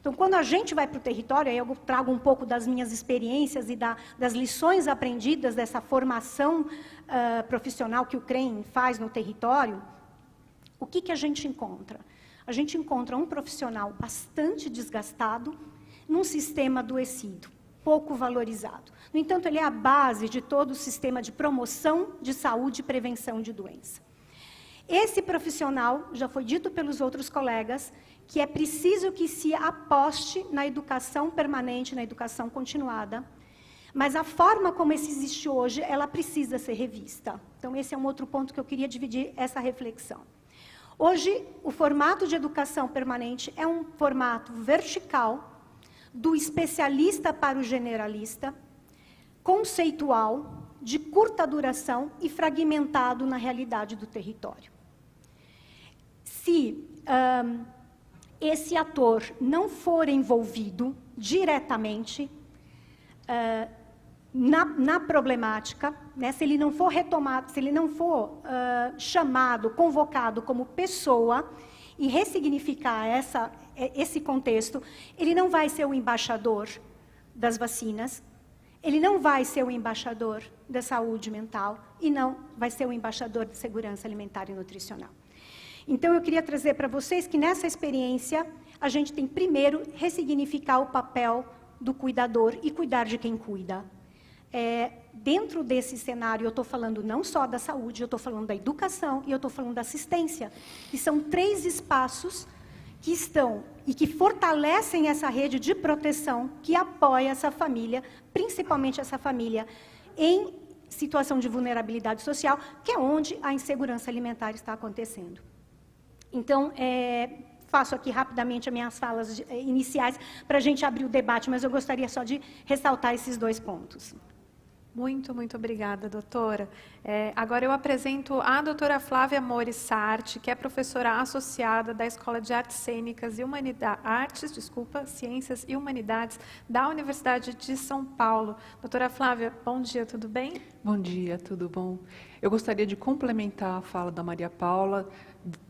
S10: Então, quando a gente vai para o território, aí eu trago um pouco das minhas experiências e das lições aprendidas dessa formação profissional que o CREM faz no território, o que a gente encontra? A gente encontra um profissional bastante desgastado num sistema adoecido, pouco valorizado. No entanto, ele é a base de todo o sistema de promoção de saúde e prevenção de doença. Esse profissional, já foi dito pelos outros colegas, que é preciso que se aposte na educação permanente, na educação continuada, mas a forma como esse existe hoje, ela precisa ser revista. Então, esse é um outro ponto que eu queria dividir essa reflexão. Hoje, o formato de educação permanente é um formato vertical, do especialista para o generalista, conceitual, de curta duração e fragmentado na realidade do território. Se esse ator não for envolvido diretamente na problemática, né, se ele não for retomado, se ele não for chamado, convocado como pessoa e ressignificar esse contexto, ele não vai ser o embaixador das vacinas, ele não vai ser o embaixador da saúde mental e não vai ser o embaixador de segurança alimentar e nutricional. Então, eu queria trazer para vocês que nessa experiência, a gente tem primeiro ressignificar o papel do cuidador e cuidar de quem cuida. Dentro desse cenário, eu estou falando não só da saúde, eu estou falando da educação e eu estou falando da assistência, que são 3 espaços que estão e que fortalecem essa rede de proteção que apoia essa família, principalmente essa família em situação de vulnerabilidade social, que é onde a insegurança alimentar está acontecendo. Então, faço aqui rapidamente as minhas falas iniciais para a gente abrir o debate, mas eu gostaria só de ressaltar esses 2 pontos.
S1: Muito, muito obrigada, doutora. Agora eu apresento a doutora Flávia Mores Sarti, que é professora associada da Escola de Artes Cênicas e Ciências e Humanidades da Universidade de São Paulo. Doutora Flávia, bom dia, tudo bem?
S11: Bom dia, tudo bom? Eu gostaria de complementar a fala da Maria Paula,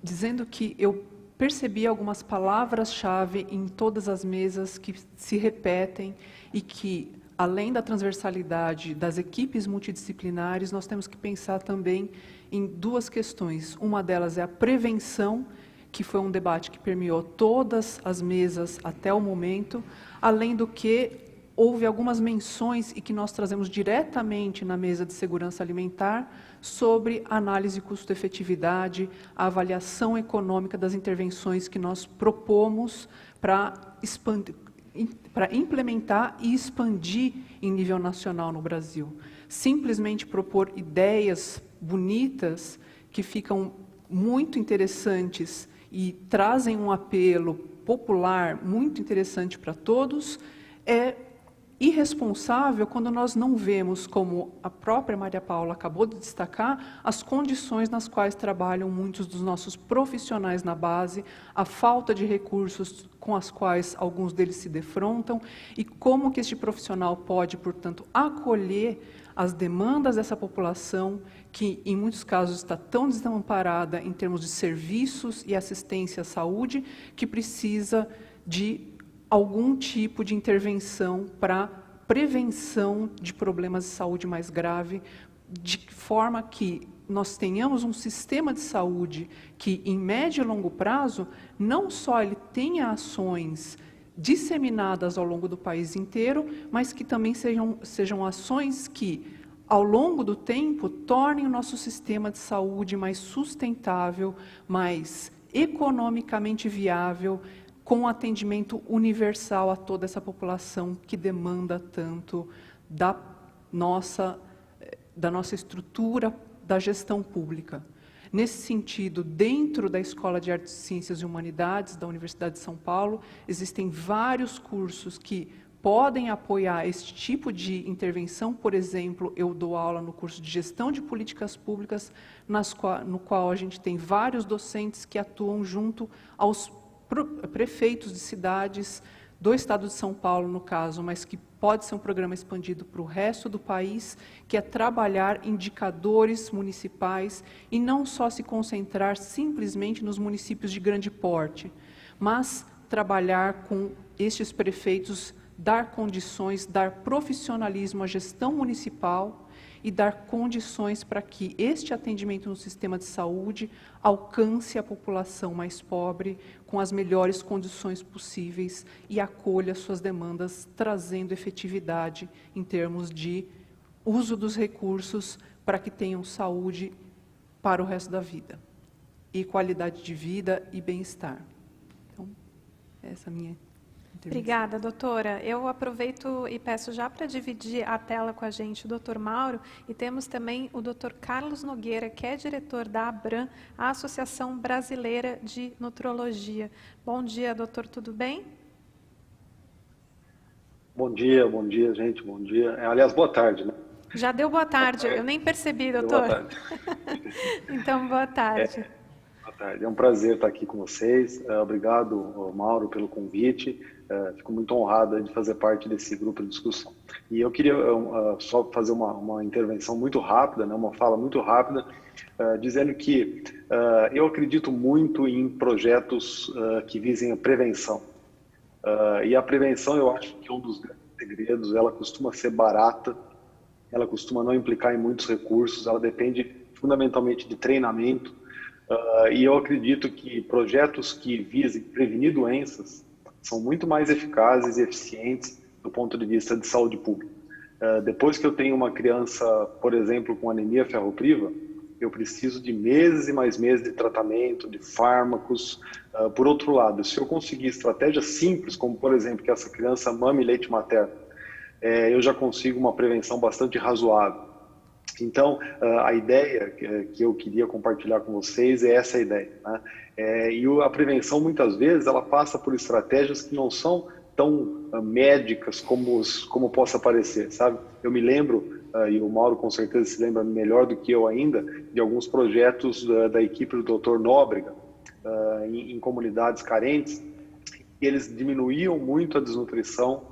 S11: dizendo que eu percebi algumas palavras-chave em todas as mesas que se repetem e que, além da transversalidade das equipes multidisciplinares, nós temos que pensar também em 2 questões. Uma delas é a prevenção, que foi um debate que permeou todas as mesas até o momento, além do que houve algumas menções e que nós trazemos diretamente na mesa de segurança alimentar sobre análise custo-efetividade, a avaliação econômica das intervenções que nós propomos para implementar e expandir em nível nacional no Brasil. Simplesmente propor ideias bonitas que ficam muito interessantes e trazem um apelo popular muito interessante para todos, é irresponsável quando nós não vemos, como a própria Maria Paula acabou de destacar, as condições nas quais trabalham muitos dos nossos profissionais na base, a falta de recursos com as quais alguns deles se defrontam e como que este profissional pode, portanto, acolher as demandas dessa população que, em muitos casos, está tão desamparada em termos de serviços e assistência à saúde que precisa de algum tipo de intervenção para prevenção de problemas de saúde mais grave, de forma que nós tenhamos um sistema de saúde que, em médio e longo prazo, não só ele tenha ações disseminadas ao longo do país inteiro, mas que também sejam ações que, ao longo do tempo, tornem o nosso sistema de saúde mais sustentável, mais economicamente viável, com atendimento universal a toda essa população que demanda tanto da nossa estrutura da gestão pública. Nesse sentido, dentro da Escola de Artes, Ciências e Humanidades da Universidade de São Paulo, existem vários cursos que podem apoiar esse tipo de intervenção. Por exemplo, eu dou aula no curso de Gestão de Políticas Públicas, no qual a gente tem vários docentes que atuam junto aos prefeitos de cidades do estado de São Paulo, no caso, mas que pode ser um programa expandido para o resto do país, que é trabalhar indicadores municipais e não só se concentrar simplesmente nos municípios de grande porte, mas trabalhar com estes prefeitos dar condições, dar profissionalismo à gestão municipal e dar condições para que este atendimento no sistema de saúde alcance a população mais pobre com as melhores condições possíveis e acolha suas demandas, trazendo efetividade em termos de uso dos recursos para que tenham saúde para o resto da vida, e qualidade de vida e bem-estar. Então, essa é a minha intervenção.
S1: Obrigada, doutora. Eu aproveito e peço já para dividir a tela com a gente o doutor Mauro, e temos também o doutor Carlos Nogueira, que é diretor da ABRAM, a Associação Brasileira de Nutrologia. Bom dia, doutor, tudo bem?
S12: Bom dia, gente, bom dia. Aliás, boa tarde, né?
S1: Já deu boa tarde, eu nem percebi, doutor.
S12: Boa tarde.
S1: Então, boa tarde.
S12: Boa tarde, é um prazer estar aqui com vocês. Obrigado, Mauro, pelo convite. Fico muito honrado de fazer parte desse grupo de discussão. E eu queria só fazer uma intervenção muito rápida, né, uma fala muito rápida, dizendo que eu acredito muito em projetos que visem a prevenção. E a prevenção, eu acho que é um dos grandes segredos. Ela costuma ser barata, ela costuma não implicar em muitos recursos, ela depende fundamentalmente de treinamento, e eu acredito que projetos que visem prevenir doenças são muito mais eficazes e eficientes do ponto de vista de saúde pública. Depois que eu tenho uma criança, por exemplo, com anemia ferropriva, eu preciso de meses e mais meses de tratamento, de fármacos. Por outro lado, se eu conseguir estratégias simples, como por exemplo que essa criança mame leite materno, eu já consigo uma prevenção bastante razoável. Então, a ideia que eu queria compartilhar com vocês é essa ideia, né? E a prevenção, muitas vezes, ela passa por estratégias que não são tão médicas como possa parecer, sabe? Eu me lembro, e o Mauro com certeza se lembra melhor do que eu ainda, de alguns projetos da equipe do Dr. Nóbrega, em comunidades carentes, e eles diminuíam muito a desnutrição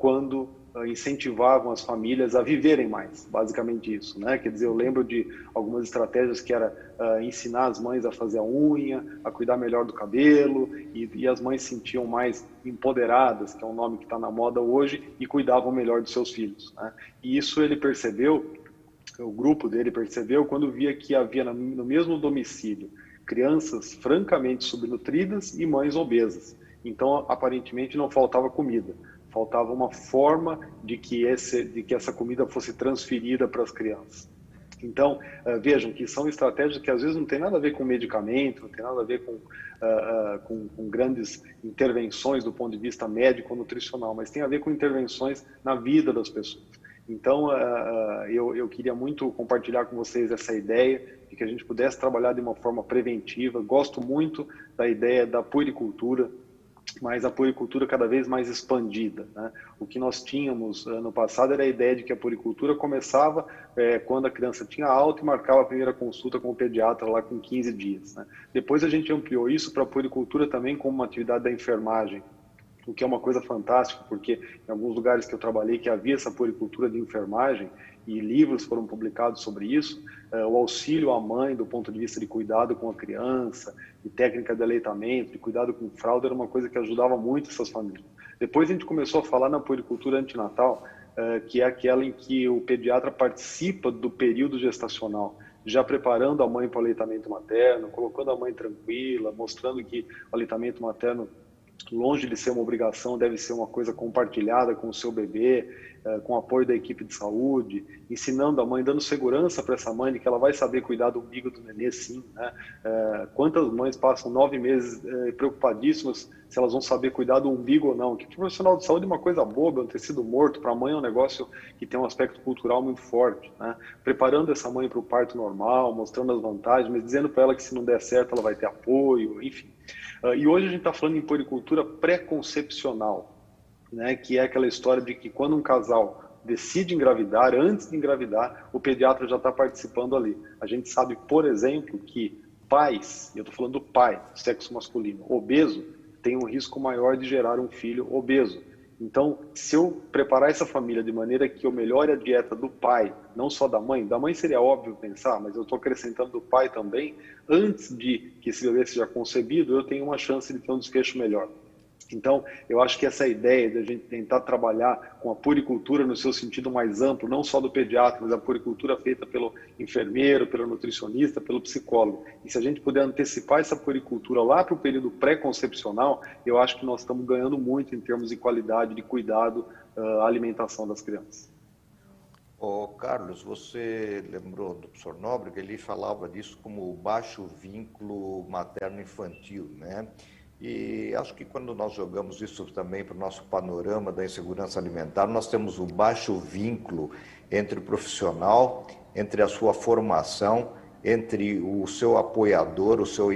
S12: quando incentivavam as famílias a viverem mais, basicamente isso, né? Quer dizer, eu lembro de algumas estratégias que era ensinar as mães a fazer a unha, a cuidar melhor do cabelo, e as mães se sentiam mais empoderadas, que é um nome que está na moda hoje, e cuidavam melhor dos seus filhos, né? E isso ele percebeu, o grupo dele percebeu, quando via que havia no mesmo domicílio crianças francamente subnutridas e mães obesas. Então, aparentemente, não faltava comida. Faltava uma forma de que essa comida fosse transferida para as crianças. Então, vejam que são estratégias que às vezes não tem nada a ver com medicamento, não tem nada a ver com grandes intervenções do ponto de vista médico ou nutricional, mas tem a ver com intervenções na vida das pessoas. Então, eu queria muito compartilhar com vocês essa ideia de que a gente pudesse trabalhar de uma forma preventiva. Gosto muito da ideia da puericultura, mas a puericultura cada vez mais expandida, né? O que nós tínhamos no passado era a ideia de que a puericultura começava quando a criança tinha alta e marcava a primeira consulta com o pediatra lá com 15 dias, né? Depois a gente ampliou isso para a puericultura também como uma atividade da enfermagem, o que é uma coisa fantástica, porque em alguns lugares que eu trabalhei que havia essa puericultura de enfermagem, e livros foram publicados sobre isso, o auxílio à mãe do ponto de vista de cuidado com a criança, de técnica de aleitamento, de cuidado com fralda, era uma coisa que ajudava muito essas famílias. Depois a gente começou a falar na puericultura antinatal, que é aquela em que o pediatra participa do período gestacional, já preparando a mãe para o aleitamento materno, colocando a mãe tranquila, mostrando que o aleitamento materno, longe de ser uma obrigação, deve ser uma coisa compartilhada com o seu bebê, com o apoio da equipe de saúde, ensinando a mãe, dando segurança para essa mãe de que ela vai saber cuidar do umbigo do nenê, sim, né? Quantas mães passam 9 meses preocupadíssimas se elas vão saber cuidar do umbigo ou não? Que profissional de saúde é uma coisa boba, é um tecido morto, para a mãe é um negócio que tem um aspecto cultural muito forte, né? Preparando essa mãe para o parto normal, mostrando as vantagens, mas dizendo para ela que se não der certo ela vai ter apoio, enfim. E hoje a gente está falando em puericultura pré-concepcional, né, que é aquela história de que quando um casal decide engravidar, antes de engravidar, o pediatra já está participando ali. A gente sabe, por exemplo, que pais, e eu estou falando do pai, sexo masculino, obeso, tem um risco maior de gerar um filho obeso. Então, se eu preparar essa família de maneira que eu melhore a dieta do pai, não só da mãe seria óbvio pensar, mas eu estou acrescentando do pai também, antes de que esse bebê seja concebido, eu tenho uma chance de ter um desfecho melhor. Então, eu acho que essa ideia de a gente tentar trabalhar com a puericultura no seu sentido mais amplo, não só do pediatra, mas a puericultura feita pelo enfermeiro, pelo nutricionista, pelo psicólogo. E se a gente puder antecipar essa puericultura lá para o período pré-concepcional, eu acho que nós estamos ganhando muito em termos de qualidade de cuidado à alimentação das crianças.
S8: Carlos, você lembrou do professor Nóbrega, ele falava disso como o baixo vínculo materno-infantil, né? E acho que quando nós jogamos isso também para o nosso panorama da insegurança alimentar, nós temos o baixo vínculo entre o profissional, entre a sua formação, entre o seu apoiador, o seu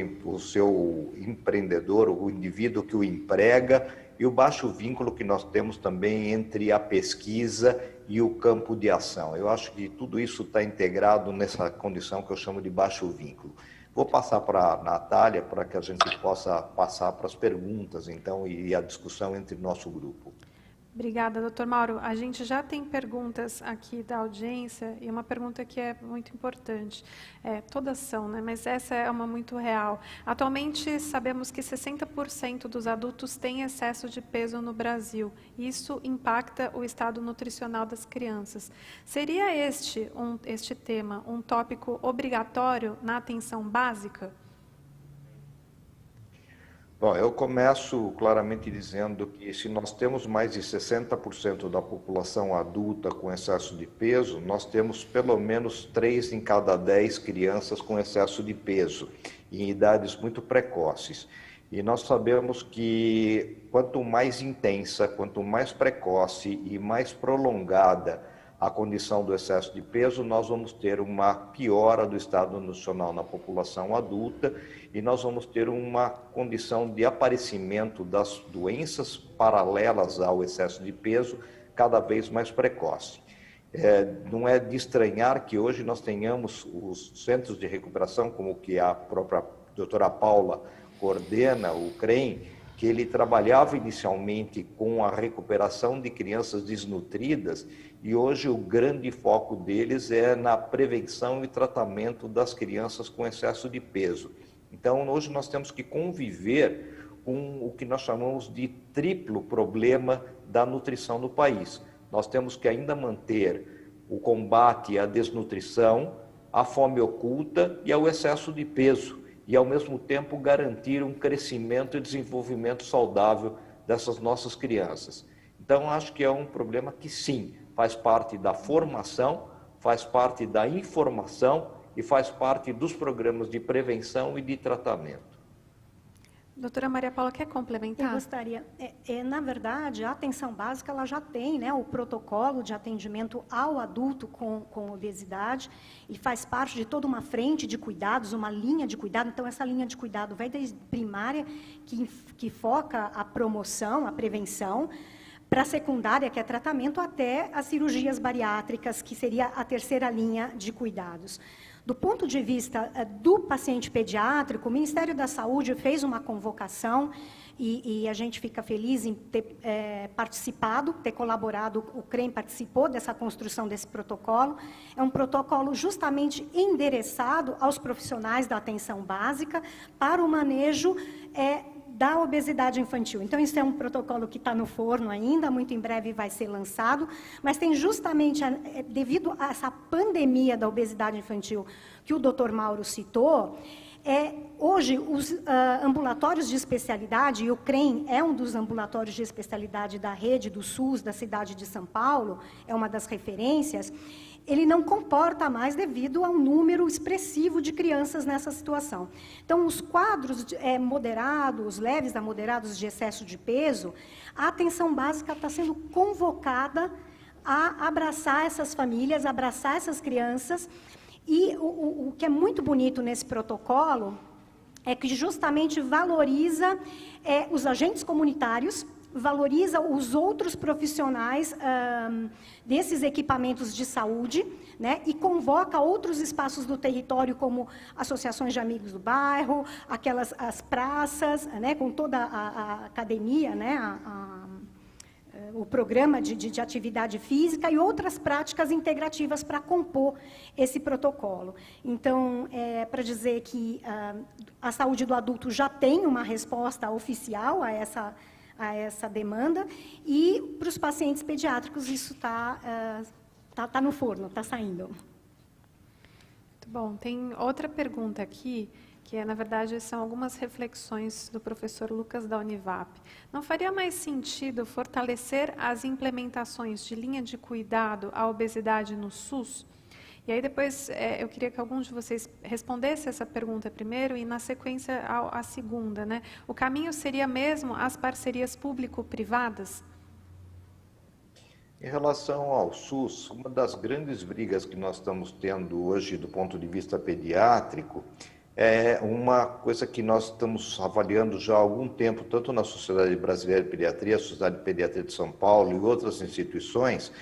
S8: empreendedor, o indivíduo que o emprega, e o baixo vínculo que nós temos também entre a pesquisa e o campo de ação. Eu acho que tudo isso está integrado nessa condição que eu chamo de baixo vínculo. Vou passar para a Natália para que a gente possa passar para as perguntas, então, e a discussão entre nosso grupo.
S1: Obrigada, doutor Mauro. A gente já tem perguntas aqui da audiência, e uma pergunta que é muito importante. Todas são, né? Mas essa é uma muito real. Atualmente, sabemos que 60% dos adultos têm excesso de peso no Brasil. Isso impacta o estado nutricional das crianças. Seria este tema um tópico obrigatório na atenção básica?
S8: Bom, eu começo claramente dizendo que se nós temos mais de 60% da população adulta com excesso de peso, nós temos pelo menos 3 em cada 10 crianças com excesso de peso, em idades muito precoces. E nós sabemos que quanto mais intensa, quanto mais precoce e mais prolongada a condição do excesso de peso, nós vamos ter uma piora do estado nutricional na população adulta e nós vamos ter uma condição de aparecimento das doenças paralelas ao excesso de peso cada vez mais precoce. Não é de estranhar que hoje nós tenhamos os centros de recuperação, como que a própria doutora Paula coordena, o CREM, que ele trabalhava inicialmente com a recuperação de crianças desnutridas e hoje o grande foco deles é na prevenção e tratamento das crianças com excesso de peso. Então, hoje nós temos que conviver com o que nós chamamos de triplo problema da nutrição no país. Nós temos que ainda manter o combate à desnutrição, à fome oculta e ao excesso de peso, e ao mesmo tempo garantir um crescimento e desenvolvimento saudável dessas nossas crianças. Então, acho que é um problema que sim, faz parte da formação, faz parte da informação e faz parte dos programas de prevenção e de tratamento.
S1: Doutora Maria Paula, quer complementar?
S10: Eu gostaria. Na verdade, a atenção básica ela já tem, né, o protocolo de atendimento ao adulto com obesidade. Ele faz parte de toda uma frente de cuidados, uma linha de cuidado. Então, essa linha de cuidado vai desde primária, que foca a promoção, a prevenção, para a secundária, que é tratamento, até as cirurgias bariátricas, que seria a terceira linha de cuidados. Do ponto de vista do paciente pediátrico, o Ministério da Saúde fez uma convocação e a gente fica feliz em ter participado, ter colaborado, o CREM participou dessa construção desse protocolo. É um protocolo justamente endereçado aos profissionais da atenção básica para o manejo da obesidade infantil. Então, isso é um protocolo que está no forno ainda, muito em breve vai ser lançado, mas tem justamente, devido a essa pandemia da obesidade infantil que o Dr. Mauro citou, hoje os ambulatórios de especialidade, e o CREM é um dos ambulatórios de especialidade da rede do SUS, da cidade de São Paulo, é uma das referências, ele não comporta mais devido a um número expressivo de crianças nessa situação. Então, os quadros moderados, leves a moderados de excesso de peso, a atenção básica está sendo convocada a abraçar essas famílias, abraçar essas crianças. E o que é muito bonito nesse protocolo é que justamente valoriza os agentes comunitários, valoriza os outros profissionais desses equipamentos de saúde, né, e convoca outros espaços do território, como associações de amigos do bairro, as praças, né, com toda a academia, né, o programa de atividade física e outras práticas integrativas para compor esse protocolo. Então, para dizer que a saúde do adulto já tem uma resposta oficial a a essa demanda, e para os pacientes pediátricos isso está no forno, está saindo.
S1: Muito bom. Tem outra pergunta aqui, que na verdade são algumas reflexões do professor Lucas da Univap. Não faria mais sentido fortalecer as implementações de linha de cuidado à obesidade no SUS? E aí depois eu queria que algum de vocês respondesse essa pergunta primeiro e na sequência a segunda, né? O caminho seria mesmo as parcerias público-privadas?
S8: Em relação ao SUS, uma das grandes brigas que nós estamos tendo hoje do ponto de vista pediátrico é uma coisa que nós estamos avaliando já há algum tempo, tanto na Sociedade Brasileira de Pediatria, a Sociedade de Pediatria de São Paulo e outras instituições,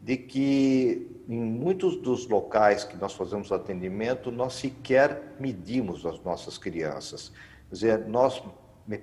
S8: de que em muitos dos locais que nós fazemos atendimento, nós sequer medimos as nossas crianças. Quer dizer, nós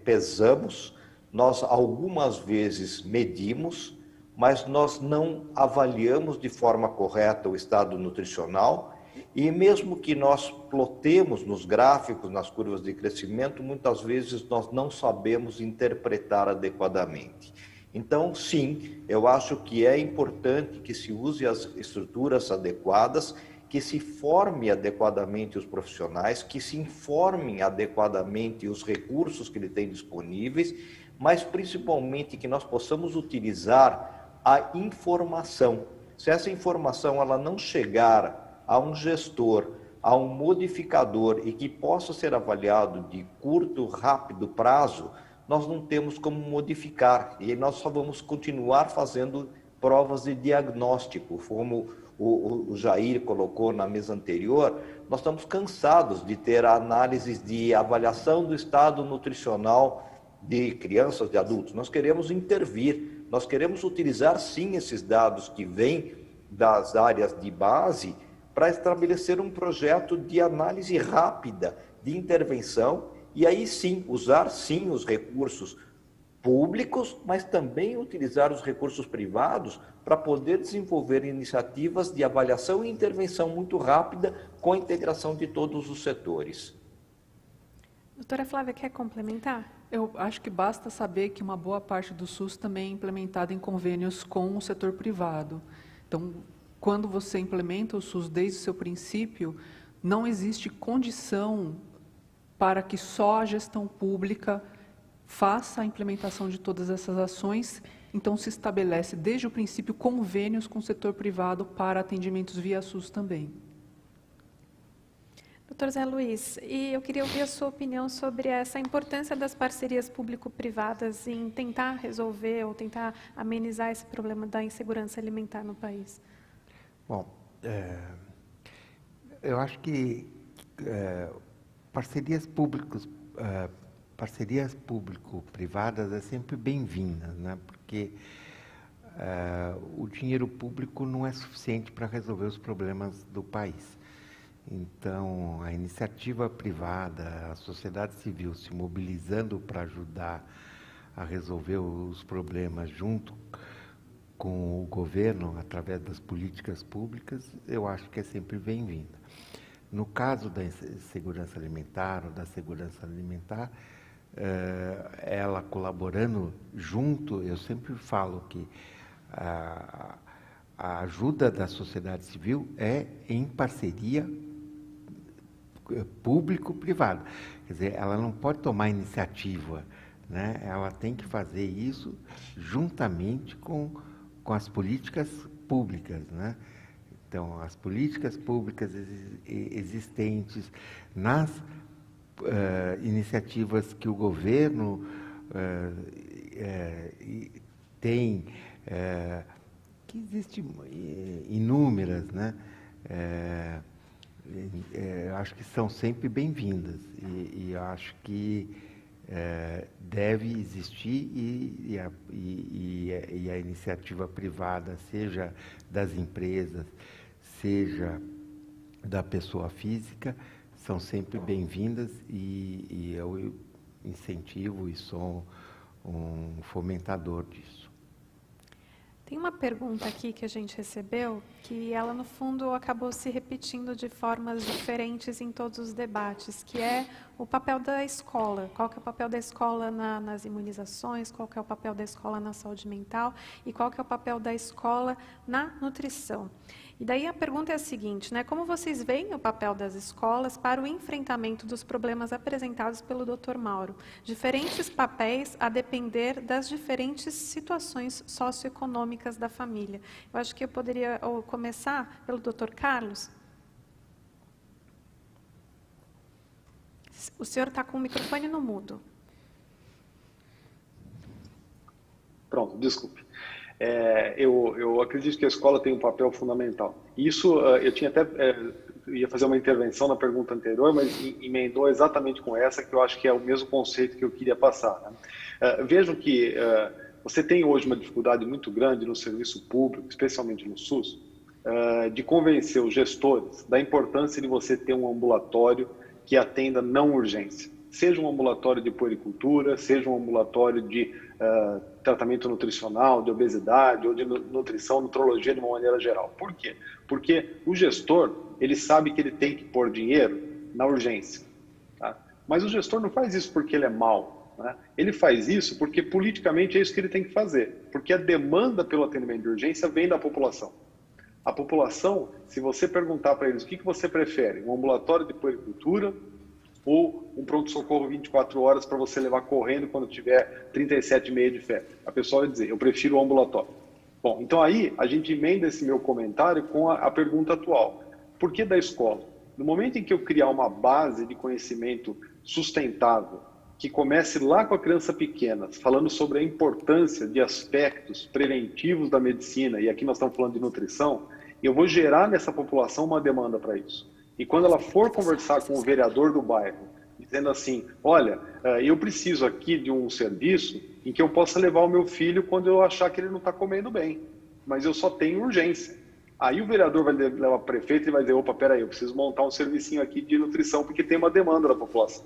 S8: pesamos, nós algumas vezes medimos, mas nós não avaliamos de forma correta o estado nutricional e mesmo que nós plotemos nos gráficos, nas curvas de crescimento, muitas vezes nós não sabemos interpretar adequadamente. Então, sim, eu acho que é importante que se use as estruturas adequadas, que se forme adequadamente os profissionais, que se informem adequadamente os recursos que ele tem disponíveis, mas principalmente que nós possamos utilizar a informação. Se essa informação ela não chegar a um gestor, a um modificador e que possa ser avaliado de curto, rápido prazo, nós não temos como modificar e nós só vamos continuar fazendo provas de diagnóstico, como o Jair colocou na mesa anterior. Nós estamos cansados de ter análises de avaliação do estado nutricional de crianças, de adultos. Nós queremos intervir, nós queremos utilizar sim esses dados que vêm das áreas de base para estabelecer um projeto de análise rápida, de intervenção, e aí sim, usar sim os recursos públicos, mas também utilizar os recursos privados para poder desenvolver iniciativas de avaliação e intervenção muito rápida com a integração de todos os setores.
S1: Doutora Flávia, quer complementar?
S11: Eu acho que basta saber que uma boa parte do SUS também é implementada em convênios com o setor privado. Então, quando você implementa o SUS desde o seu princípio, não existe condição para que só a gestão pública faça a implementação de todas essas ações. Então, se estabelece desde o princípio convênios com o setor privado para atendimentos via SUS também.
S1: Doutor Zé Luiz, e eu queria ouvir a sua opinião sobre essa importância das parcerias público-privadas em tentar resolver ou tentar amenizar esse problema da insegurança alimentar no país.
S3: Bom, eu acho que parcerias público-privadas é sempre bem-vinda, né? Porque o dinheiro público não é suficiente para resolver os problemas do país. Então, a iniciativa privada, a sociedade civil se mobilizando para ajudar a resolver os problemas junto com o governo, através das políticas públicas, eu acho que é sempre bem-vinda. No caso da segurança alimentar ou da segurança alimentar, ela colaborando junto, eu sempre falo que a ajuda da sociedade civil é em parceria público-privada. Quer dizer, ela não pode tomar iniciativa, né? Ela tem que fazer isso juntamente com as políticas públicas, né? Então, as políticas públicas existentes, nas iniciativas que o governo tem, que existem inúmeras, né? Acho que são sempre bem-vindas e acho que deve existir e a iniciativa privada, seja das empresas, seja da pessoa física, são sempre bem-vindas e eu incentivo e sou um fomentador disso.
S1: Tem uma pergunta aqui que a gente recebeu, que ela, no fundo, acabou se repetindo de formas diferentes em todos os debates, que é o papel da escola. Qual que é o papel da escola nas imunizações, qual que é o papel da escola na saúde mental e qual que é o papel da escola na nutrição. E daí a pergunta é a seguinte, né? Como vocês veem o papel das escolas para o enfrentamento dos problemas apresentados pelo Dr. Mauro? Diferentes papéis a depender das diferentes situações socioeconômicas da família. Eu acho que eu poderia começar pelo Dr. Carlos. O senhor está com o microfone no mudo.
S12: Pronto, desculpe. Eu acredito que a escola tem um papel fundamental. Isso, eu tinha até ia fazer uma intervenção na pergunta anterior, mas emendou exatamente com essa, que eu acho que é o mesmo conceito que eu queria passar, né? Vejam que você tem hoje uma dificuldade muito grande no serviço público, especialmente no SUS, de convencer os gestores da importância de você ter um ambulatório que atenda não urgência. Seja um ambulatório de puericultura, seja um ambulatório de tratamento nutricional, de obesidade ou de nutrição, nutrologia de uma maneira geral. Por quê? Porque o gestor, ele sabe que ele tem que pôr dinheiro na urgência. Tá? Mas o gestor não faz isso porque ele é mau, né? Ele faz isso porque politicamente é isso que ele tem que fazer. Porque a demanda pelo atendimento de urgência vem da população. A população, se você perguntar para eles o que você prefere, um ambulatório de puericultura ou um pronto-socorro 24 horas para você levar correndo quando tiver 37,5 de febre. A pessoa vai dizer, eu prefiro o ambulatório. Bom, então aí a gente emenda esse meu comentário com a pergunta atual. Por que da escola? No momento em que eu criar uma base de conhecimento sustentável, que comece lá com a criança pequena, falando sobre a importância de aspectos preventivos da medicina, e aqui nós estamos falando de nutrição, eu vou gerar nessa população uma demanda para isso. E quando ela for conversar com o vereador do bairro, dizendo assim, olha, eu preciso aqui de um serviço em que eu possa levar o meu filho quando eu achar que ele não está comendo bem, mas eu só tenho urgência. Aí o vereador vai levar para o prefeito e vai dizer, opa, peraí, eu preciso montar um servicinho aqui de nutrição porque tem uma demanda da população.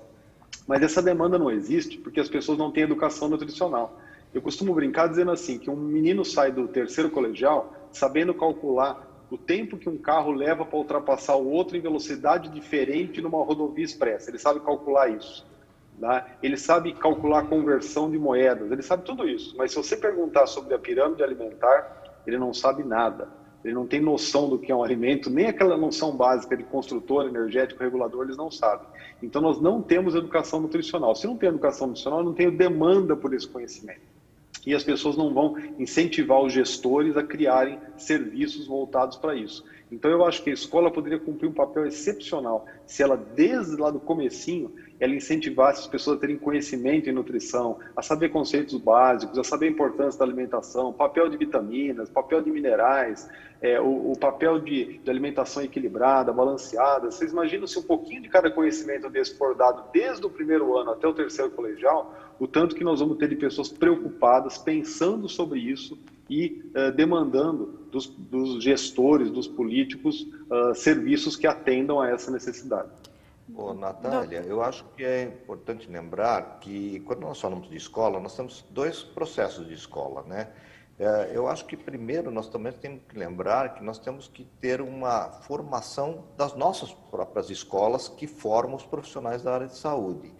S12: Mas essa demanda não existe porque as pessoas não têm educação nutricional. Eu costumo brincar dizendo assim, que um menino sai do terceiro colegial sabendo calcular o tempo que um carro leva para ultrapassar o outro em velocidade diferente numa rodovia expressa. Ele sabe calcular isso. Né? Ele sabe calcular a conversão de moedas, ele sabe tudo isso. Mas se você perguntar sobre a pirâmide alimentar, ele não sabe nada. Ele não tem noção do que é um alimento, nem aquela noção básica de construtor, energético, regulador, eles não sabem. Então nós não temos educação nutricional. Se não tem educação nutricional, eu não tenho demanda por esse conhecimento. E as pessoas não vão incentivar os gestores a criarem serviços voltados para isso. Então eu acho que a escola poderia cumprir um papel excepcional se ela, desde lá do comecinho, ela incentivasse as pessoas a terem conhecimento em nutrição, a saber conceitos básicos, a saber a importância da alimentação, papel de vitaminas, papel de minerais, o papel de alimentação equilibrada, balanceada. Vocês imaginam se um pouquinho de cada conhecimento desse for dado desde o primeiro ano até o terceiro colegial, o tanto que nós vamos ter de pessoas preocupadas, pensando sobre isso e demandando dos gestores, dos políticos, serviços que atendam a essa necessidade.
S9: Ô, Natália, eu acho que é importante lembrar que quando nós falamos de escola, nós temos dois processos de escola, né? Eu acho que primeiro nós também temos que lembrar que nós temos que ter uma formação das nossas próprias escolas que formam os profissionais da área de saúde.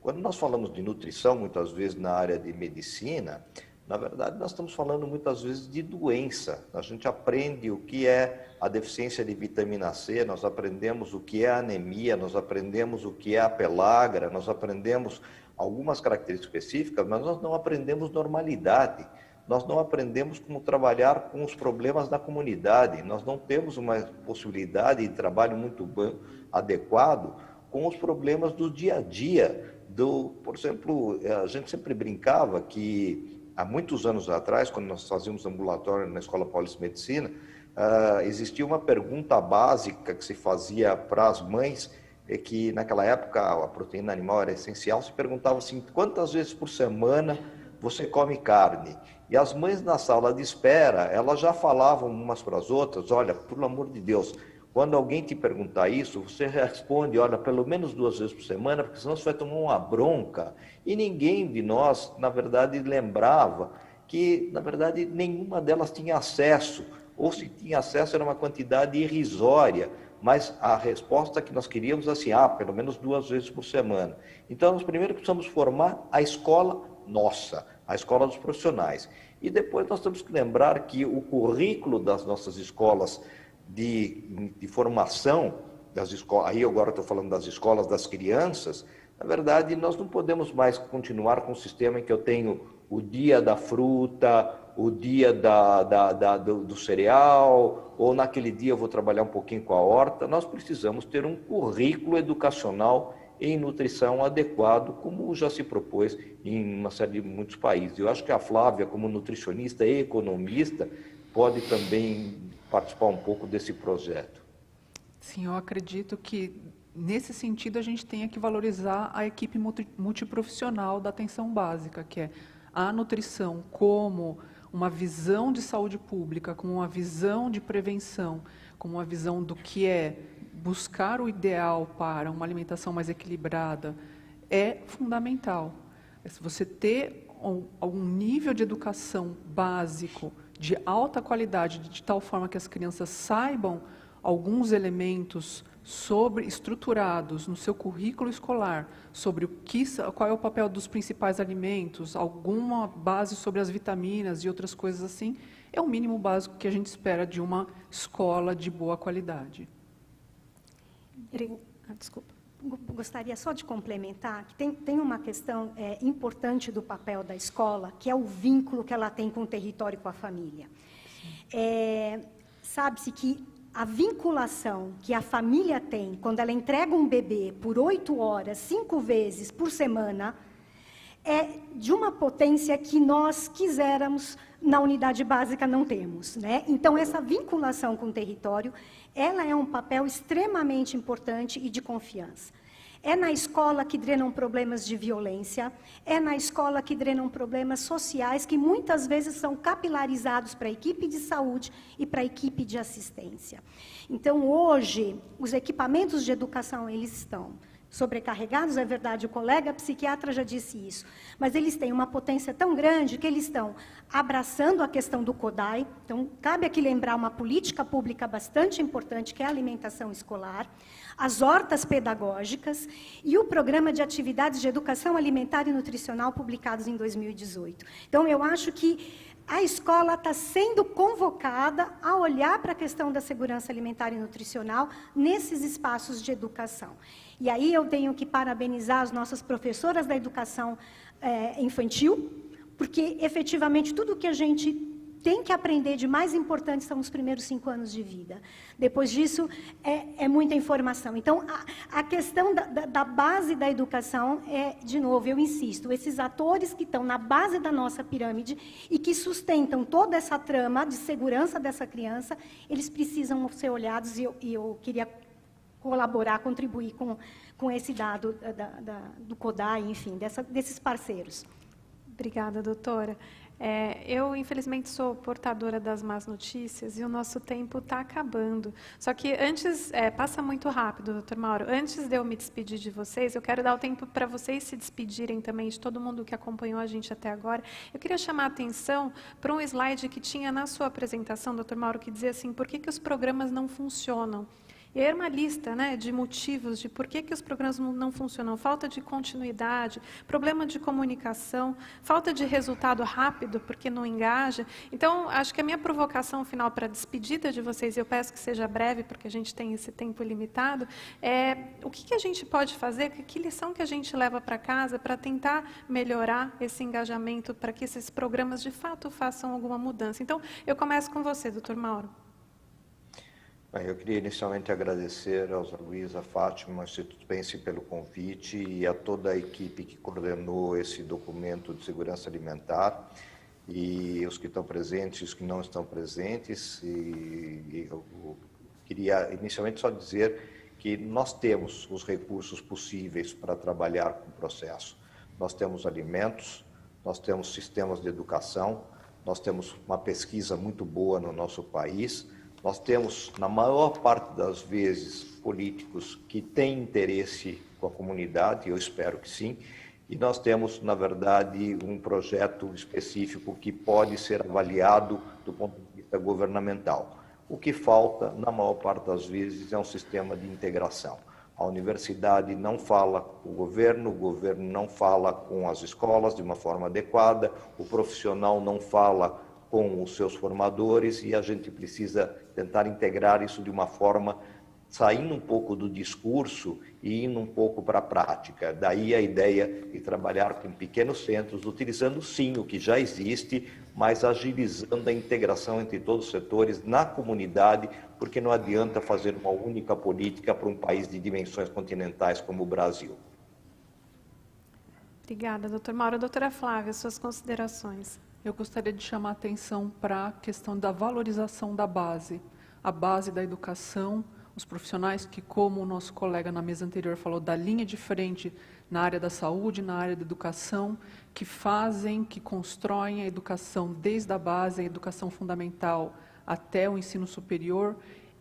S9: Quando nós falamos de nutrição, muitas vezes na área de medicina, na verdade nós estamos falando muitas vezes de doença. A gente aprende o que é a deficiência de vitamina C, nós aprendemos o que é a anemia, nós aprendemos o que é a pellagra, nós aprendemos algumas características específicas, mas nós não aprendemos normalidade. Nós não aprendemos como trabalhar com os problemas da comunidade, nós não temos uma possibilidade de trabalho muito adequado com os problemas do dia a dia. Por exemplo, a gente sempre brincava que há muitos anos atrás, quando nós fazíamos ambulatório na Escola Paulista de Medicina, existia uma pergunta básica que se fazia para as mães, que naquela época a proteína animal era essencial, se perguntava assim, quantas vezes por semana você come carne? E as mães na sala de espera, elas já falavam umas para as outras, olha, pelo amor de Deus, quando alguém te perguntar isso, você responde, olha, pelo menos 2 vezes por semana, porque senão você vai tomar uma bronca. E ninguém de nós, na verdade, lembrava que, na verdade, nenhuma delas tinha acesso, ou se tinha acesso era uma quantidade irrisória, mas a resposta que nós queríamos assim, pelo menos 2 vezes por semana. Então, nós primeiro precisamos formar a escola nossa, a escola dos profissionais. E depois nós temos que lembrar que o currículo das nossas escolas de formação, das escolas, aí agora estou falando das escolas das crianças, na verdade, nós não podemos mais continuar com um sistema em que eu tenho o dia da fruta, o dia do cereal, ou naquele dia eu vou trabalhar um pouquinho com a horta. Nós precisamos ter um currículo educacional em nutrição adequado, como já se propôs em uma série de muitos países. Eu acho que a Flávia, como nutricionista e economista, pode também participar um pouco desse projeto.
S11: Sim, eu acredito que, nesse sentido, a gente tem que valorizar a equipe multiprofissional da atenção básica, que é a nutrição como uma visão de saúde pública, como uma visão de prevenção, como uma visão do que é buscar o ideal para uma alimentação mais equilibrada, é fundamental. Se você ter algum nível de educação básico, de alta qualidade, de tal forma que as crianças saibam alguns elementos estruturados no seu currículo escolar, sobre qual é o papel dos principais alimentos, alguma base sobre as vitaminas e outras coisas assim, é o mínimo básico que a gente espera de uma escola de boa qualidade.
S10: Desculpa. Gostaria só de complementar que tem uma questão importante do papel da escola, que é o vínculo que ela tem com o território e com a família. Sabe-se que a vinculação que a família tem quando ela entrega um bebê por 8 horas, 5 vezes por semana, é de uma potência que nós quisermos na unidade básica não temos, né? Então, essa vinculação com o território, ela é um papel extremamente importante e de confiança. É na escola que drenam problemas de violência, é na escola que drenam problemas sociais que muitas vezes são capilarizados para a equipe de saúde e para a equipe de assistência. Então, hoje, os equipamentos de educação, eles estão sobrecarregados, é verdade, o colega psiquiatra já disse isso, mas eles têm uma potência tão grande que eles estão abraçando a questão do CODAI, então cabe aqui lembrar uma política pública bastante importante, que é a alimentação escolar, as hortas pedagógicas e o programa de atividades de educação alimentar e nutricional publicados em 2018. Então, eu acho que a escola está sendo convocada a olhar para a questão da segurança alimentar e nutricional nesses espaços de educação. E aí eu tenho que parabenizar as nossas professoras da educação infantil, porque, efetivamente, tudo que a gente tem que aprender de mais importante são os primeiros 5 anos de vida. Depois disso, é muita informação. Então, a questão da base da educação de novo, eu insisto, esses atores que estão na base da nossa pirâmide e que sustentam toda essa trama de segurança dessa criança, eles precisam ser olhados e eu queria colaborar, contribuir com esse dado do CODAI, enfim, desses parceiros.
S1: Obrigada, doutora. Eu, infelizmente, sou portadora das más notícias e o nosso tempo está acabando. Só que antes, passa muito rápido, doutor Mauro, antes de eu me despedir de vocês, eu quero dar o tempo para vocês se despedirem também de todo mundo que acompanhou a gente até agora. Eu queria chamar a atenção para um slide que tinha na sua apresentação, doutor Mauro, que dizia assim, por que os programas não funcionam? E era uma lista, né, de motivos de por que os programas não funcionam. Falta de continuidade, problema de comunicação, falta de resultado rápido, porque não engaja. Então, acho que a minha provocação final para a despedida de vocês, eu peço que seja breve, porque a gente tem esse tempo limitado, o que a gente pode fazer, que lição que a gente leva para casa para tentar melhorar esse engajamento, para que esses programas, de fato, façam alguma mudança. Então, eu começo com você, doutor Mauro.
S8: Eu queria inicialmente agradecer ao Zé Luiz, à Fátima, ao Instituto Pense pelo convite e a toda a equipe que coordenou esse documento de segurança alimentar e os que estão presentes e os que não estão presentes. E eu queria inicialmente só dizer que nós temos os recursos possíveis para trabalhar com o processo. Nós temos alimentos, nós temos sistemas de educação, nós temos uma pesquisa muito boa no nosso país. Nós temos, na maior parte das vezes, políticos que têm interesse com a comunidade, eu espero que sim, E nós temos, na verdade, um projeto específico que pode ser avaliado do ponto de vista governamental. O que falta, na maior parte das vezes, é um sistema de integração. A universidade não fala com o governo não fala com as escolas de uma forma adequada, o profissional não fala com os seus formadores e a gente precisa tentar integrar isso de uma forma saindo um pouco do discurso e indo um pouco para a prática. Daí a ideia de trabalhar com pequenos centros, utilizando sim o que já existe, mas agilizando a integração entre todos os setores na comunidade, porque não adianta fazer uma única política para um país de dimensões continentais como o Brasil.
S1: Obrigada, doutor Mauro. Doutora Flávia, suas considerações.
S11: Eu gostaria de chamar a atenção para a questão da valorização da base, a base da educação, os profissionais que, como o nosso colega na mesa anterior falou, da linha de frente na área da saúde, na área da educação, que fazem, que constroem a educação desde a base, a educação fundamental até o ensino superior,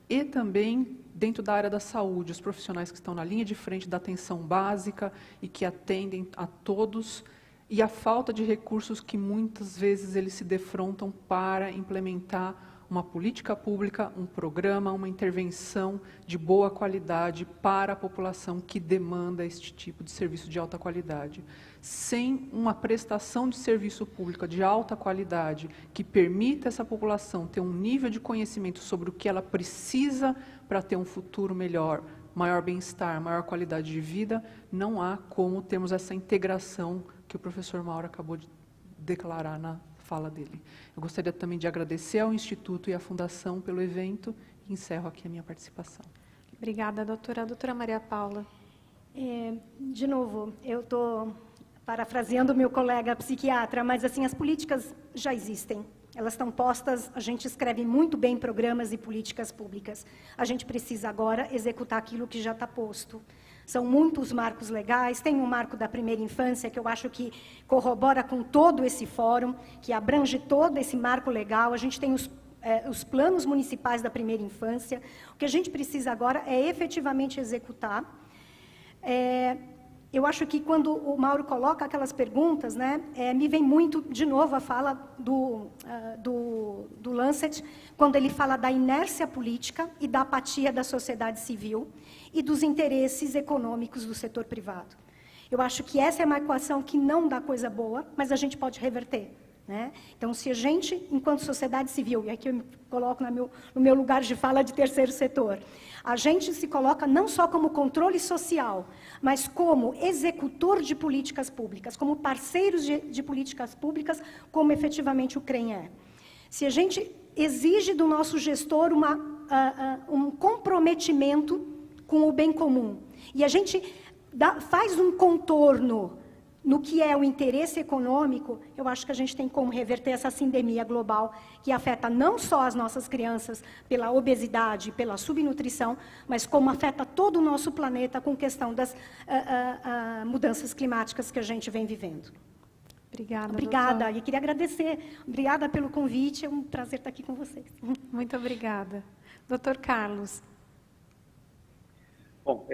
S11: e também dentro da área da saúde, os profissionais que estão na linha de frente da atenção básica e que atendem a todos, e a falta de recursos que muitas vezes eles se defrontam para implementar uma política pública, um programa, uma intervenção de boa qualidade para a população que demanda este tipo de serviço de alta qualidade. Sem uma prestação de serviço público de alta qualidade que permita essa população ter um nível de conhecimento sobre o que ela precisa para ter um futuro melhor, maior bem-estar, maior qualidade de vida, não há como termos essa integração que o professor Mauro acabou de declarar na fala dele. Eu gostaria também de agradecer ao Instituto e à Fundação pelo evento e encerro aqui a minha participação.
S1: Obrigada, doutora. Doutora Maria Paula.
S10: De novo, eu estou parafraseando o meu colega psiquiatra, mas assim, as políticas já existem. Elas estão postas, a gente escreve muito bem programas e políticas públicas. A gente precisa agora executar aquilo que já está posto. São muitos marcos legais, tem um marco da primeira infância, que eu acho que corrobora com todo esse fórum, que abrange todo esse marco legal. A gente tem os planos municipais da primeira infância. O que a gente precisa agora é efetivamente executar. Eu acho que quando o Mauro coloca aquelas perguntas, né, me vem muito, de novo, a fala do Lancet, quando ele fala da inércia política e da apatia da sociedade civil e dos interesses econômicos do setor privado. Eu acho que essa é uma equação que não dá coisa boa, mas a gente pode reverter. Né? Então, se a gente, enquanto sociedade civil, e aqui eu me coloco no meu lugar de fala de terceiro setor, a gente se coloca não só como controle social, mas como executor de políticas públicas, como parceiros de políticas públicas, como efetivamente o CREM é. Se a gente exige do nosso gestor um comprometimento com o bem comum, e a gente faz um contorno no que é o interesse econômico, eu acho que a gente tem como reverter essa sindemia global que afeta não só as nossas crianças pela obesidade, pela subnutrição, mas como afeta todo o nosso planeta com questão das mudanças climáticas que a gente vem vivendo.
S1: Obrigada.
S10: Obrigada. E queria agradecer. Obrigada pelo convite. É um prazer estar aqui com vocês.
S1: Muito obrigada. Doutor Carlos.
S12: Bom,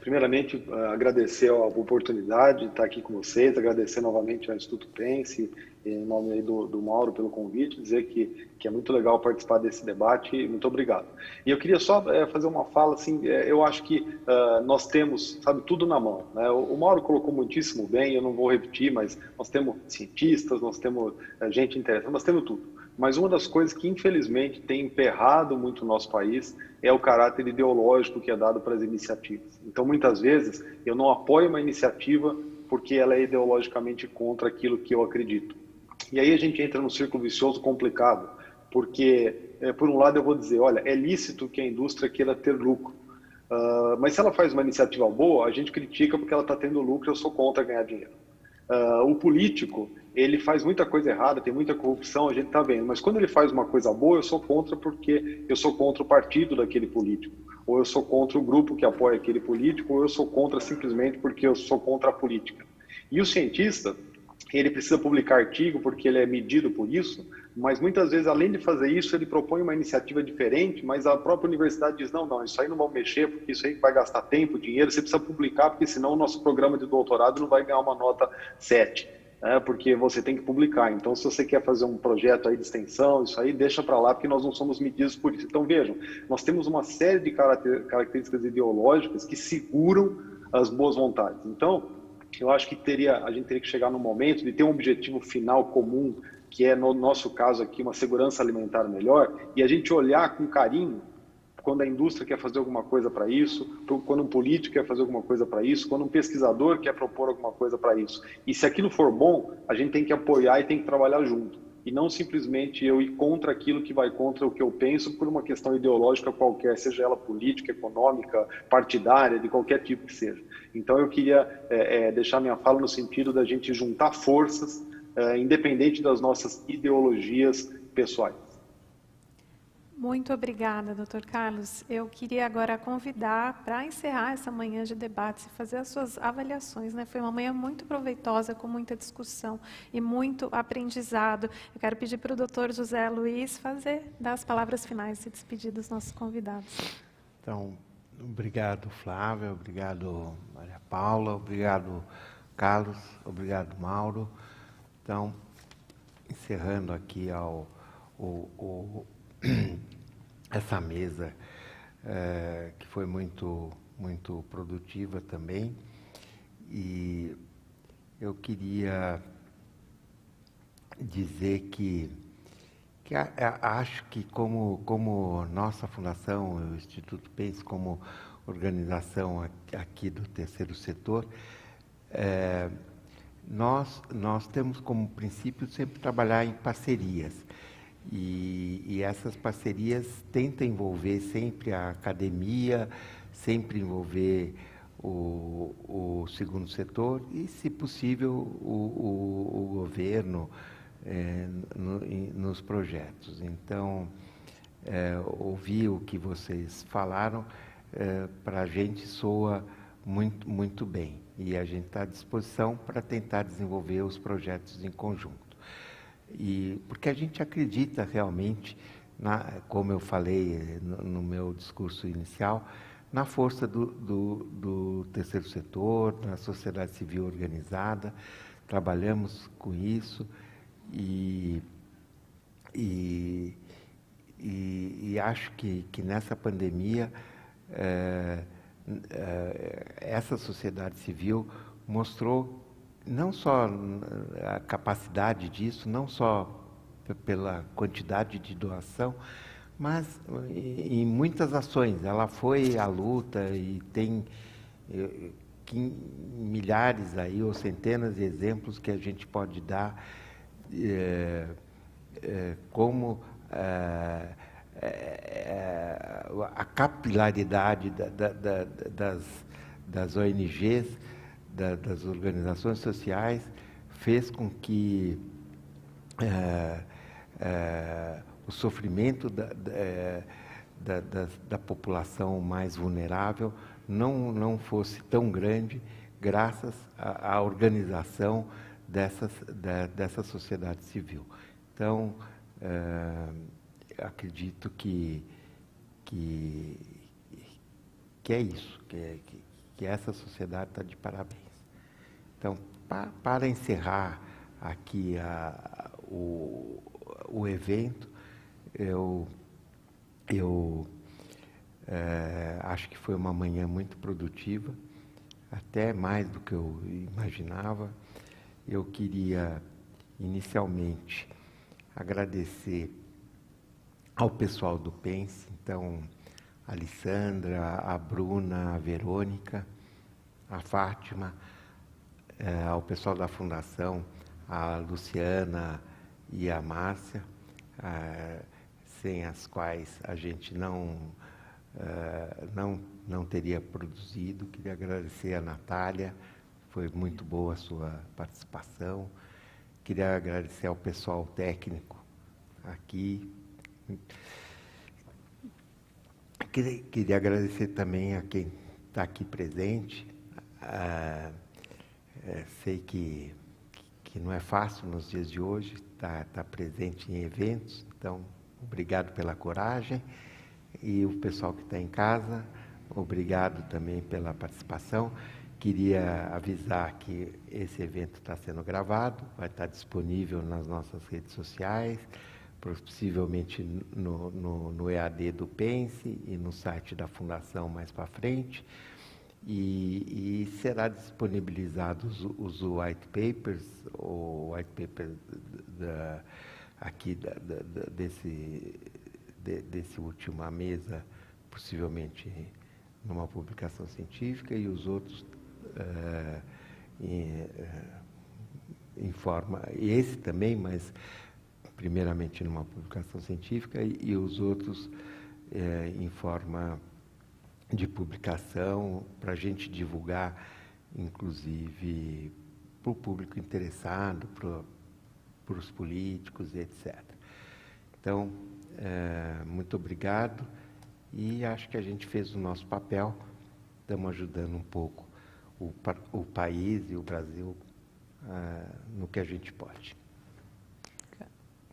S12: primeiramente, agradecer a oportunidade de estar aqui com vocês, agradecer novamente ao Instituto Pense, em nome aí do Mauro, pelo convite, dizer que é muito legal participar desse debate, muito obrigado. E eu queria só fazer uma fala, assim, eu acho que nós temos, sabe, tudo na mão, né? O Mauro colocou muitíssimo bem, eu não vou repetir, mas nós temos cientistas, nós temos gente interessante, nós temos tudo. Mas uma das coisas que, infelizmente, tem emperrado muito o nosso país é o caráter ideológico que é dado para as iniciativas. Então, muitas vezes, eu não apoio uma iniciativa porque ela é ideologicamente contra aquilo que eu acredito. E aí a gente entra num círculo vicioso complicado, porque, por um lado, eu vou dizer, olha, é lícito que a indústria queira ter lucro. Mas se ela faz uma iniciativa boa, a gente critica porque ela está tendo lucro, eu sou contra ganhar dinheiro. O político, ele faz muita coisa errada, tem muita corrupção, a gente está vendo, mas quando ele faz uma coisa boa, eu sou contra porque eu sou contra o partido daquele político, ou eu sou contra o grupo que apoia aquele político, ou eu sou contra simplesmente porque eu sou contra a política. E o cientista, ele precisa publicar artigo porque ele é medido por isso, Mas muitas vezes, além de fazer isso, ele propõe uma iniciativa diferente, mas a própria universidade diz, não, isso aí não vamos mexer, porque isso aí vai gastar tempo, dinheiro, você precisa publicar, porque senão o nosso programa de doutorado não vai ganhar uma nota 7, porque você tem que publicar. Então, se você quer fazer um projeto aí de extensão, isso aí deixa para lá, porque nós não somos medidos por isso. Então, vejam, nós temos uma série de características ideológicas que seguram as boas vontades. Então, eu acho que a gente teria que chegar no momento de ter um objetivo final comum, que é, no nosso caso aqui, uma segurança alimentar melhor, e a gente olhar com carinho quando a indústria quer fazer alguma coisa para isso, quando um político quer fazer alguma coisa para isso, quando um pesquisador quer propor alguma coisa para isso. E se aquilo for bom, a gente tem que apoiar e tem que trabalhar junto. E não simplesmente eu ir contra aquilo que vai contra o que eu penso por uma questão ideológica qualquer, seja ela política, econômica, partidária, de qualquer tipo que seja. Então eu queria deixar minha fala no sentido da gente juntar forças, independente das nossas ideologias pessoais.
S1: Muito obrigada, Dr. Carlos. Eu queria agora convidar para encerrar essa manhã de debates e fazer as suas avaliações, né? Foi uma manhã muito proveitosa, com muita discussão e muito aprendizado. Eu quero pedir para o Dr. José Luiz dar as palavras finais e despedir dos nossos convidados.
S7: Então, obrigado, Flávia, obrigado, Maria Paula, obrigado, Carlos, obrigado, Mauro. Então, encerrando aqui essa mesa que foi muito produtiva também, e eu queria dizer que acho que como nossa fundação, o Instituto Pense, como organização aqui do terceiro setor, nós temos como princípio sempre trabalhar em parcerias. E essas parcerias tentam envolver sempre a academia, sempre envolver o segundo setor e, se possível, o governo nos projetos. Então, ouvir o que vocês falaram, para a gente soa muito bem. E a gente está à disposição para tentar desenvolver os projetos em conjunto. Porque a gente acredita realmente, como eu falei no meu discurso inicial, na força do terceiro setor, na sociedade civil organizada. Trabalhamos com isso e acho que nessa pandemia essa sociedade civil mostrou não só a capacidade disso, não só pela quantidade de doação, mas em muitas ações. Ela foi à luta e tem milhares aí, ou centenas de exemplos que a gente pode dar como a capilaridade das ONGs, das organizações sociais, fez com que o sofrimento da população mais vulnerável não fosse tão grande, graças à organização dessa sociedade civil. Então, acredito que é isso, que essa sociedade está de parabéns. Então, para encerrar aqui o evento, eu acho que foi uma manhã muito produtiva, até mais do que eu imaginava. Eu queria, inicialmente, agradecer ao pessoal do Pense, então, a Alessandra, a Bruna, a Verônica, a Fátima, ao pessoal da Fundação, a Luciana e a Márcia, sem as quais a gente não teria produzido. Queria agradecer a Natália, foi muito boa a sua participação. Queria agradecer ao pessoal técnico aqui. Queria agradecer também a quem está aqui presente. Sei que que não é fácil nos dias de hoje estar presente em eventos. Então, obrigado pela coragem. E o pessoal que está em casa, obrigado também pela participação. Queria avisar que esse evento está sendo gravado, vai estar disponível nas nossas redes sociais, possivelmente no EAD do Pense e no site da Fundação mais para frente. E será disponibilizado os white papers, o white paper desse última mesa, possivelmente numa publicação científica, e os outros em forma, esse também, mas primeiramente numa publicação científica, e os outros em forma de publicação, para a gente divulgar, inclusive para o público interessado, para os políticos, etc. Então, muito obrigado, e acho que a gente fez o nosso papel, estamos ajudando um pouco o país e o Brasil no que a gente pode.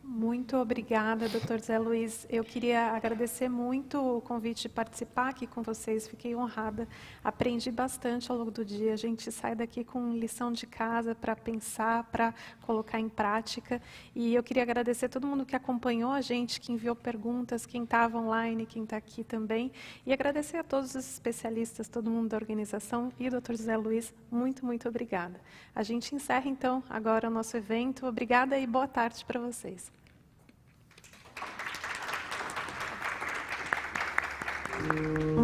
S1: Muito obrigada, Dr. Zé Luiz. Eu queria agradecer muito o convite de participar aqui com vocês. Fiquei honrada. Aprendi bastante ao longo do dia. A gente sai daqui com lição de casa para pensar, para colocar em prática. E eu queria agradecer a todo mundo que acompanhou a gente, que enviou perguntas, quem estava online, quem está aqui também. E agradecer a todos os especialistas, todo mundo da organização e o Dr. Zé Luiz. Muito, muito obrigada. A gente encerra, então, agora o nosso evento. Obrigada e boa tarde para vocês.
S13: Música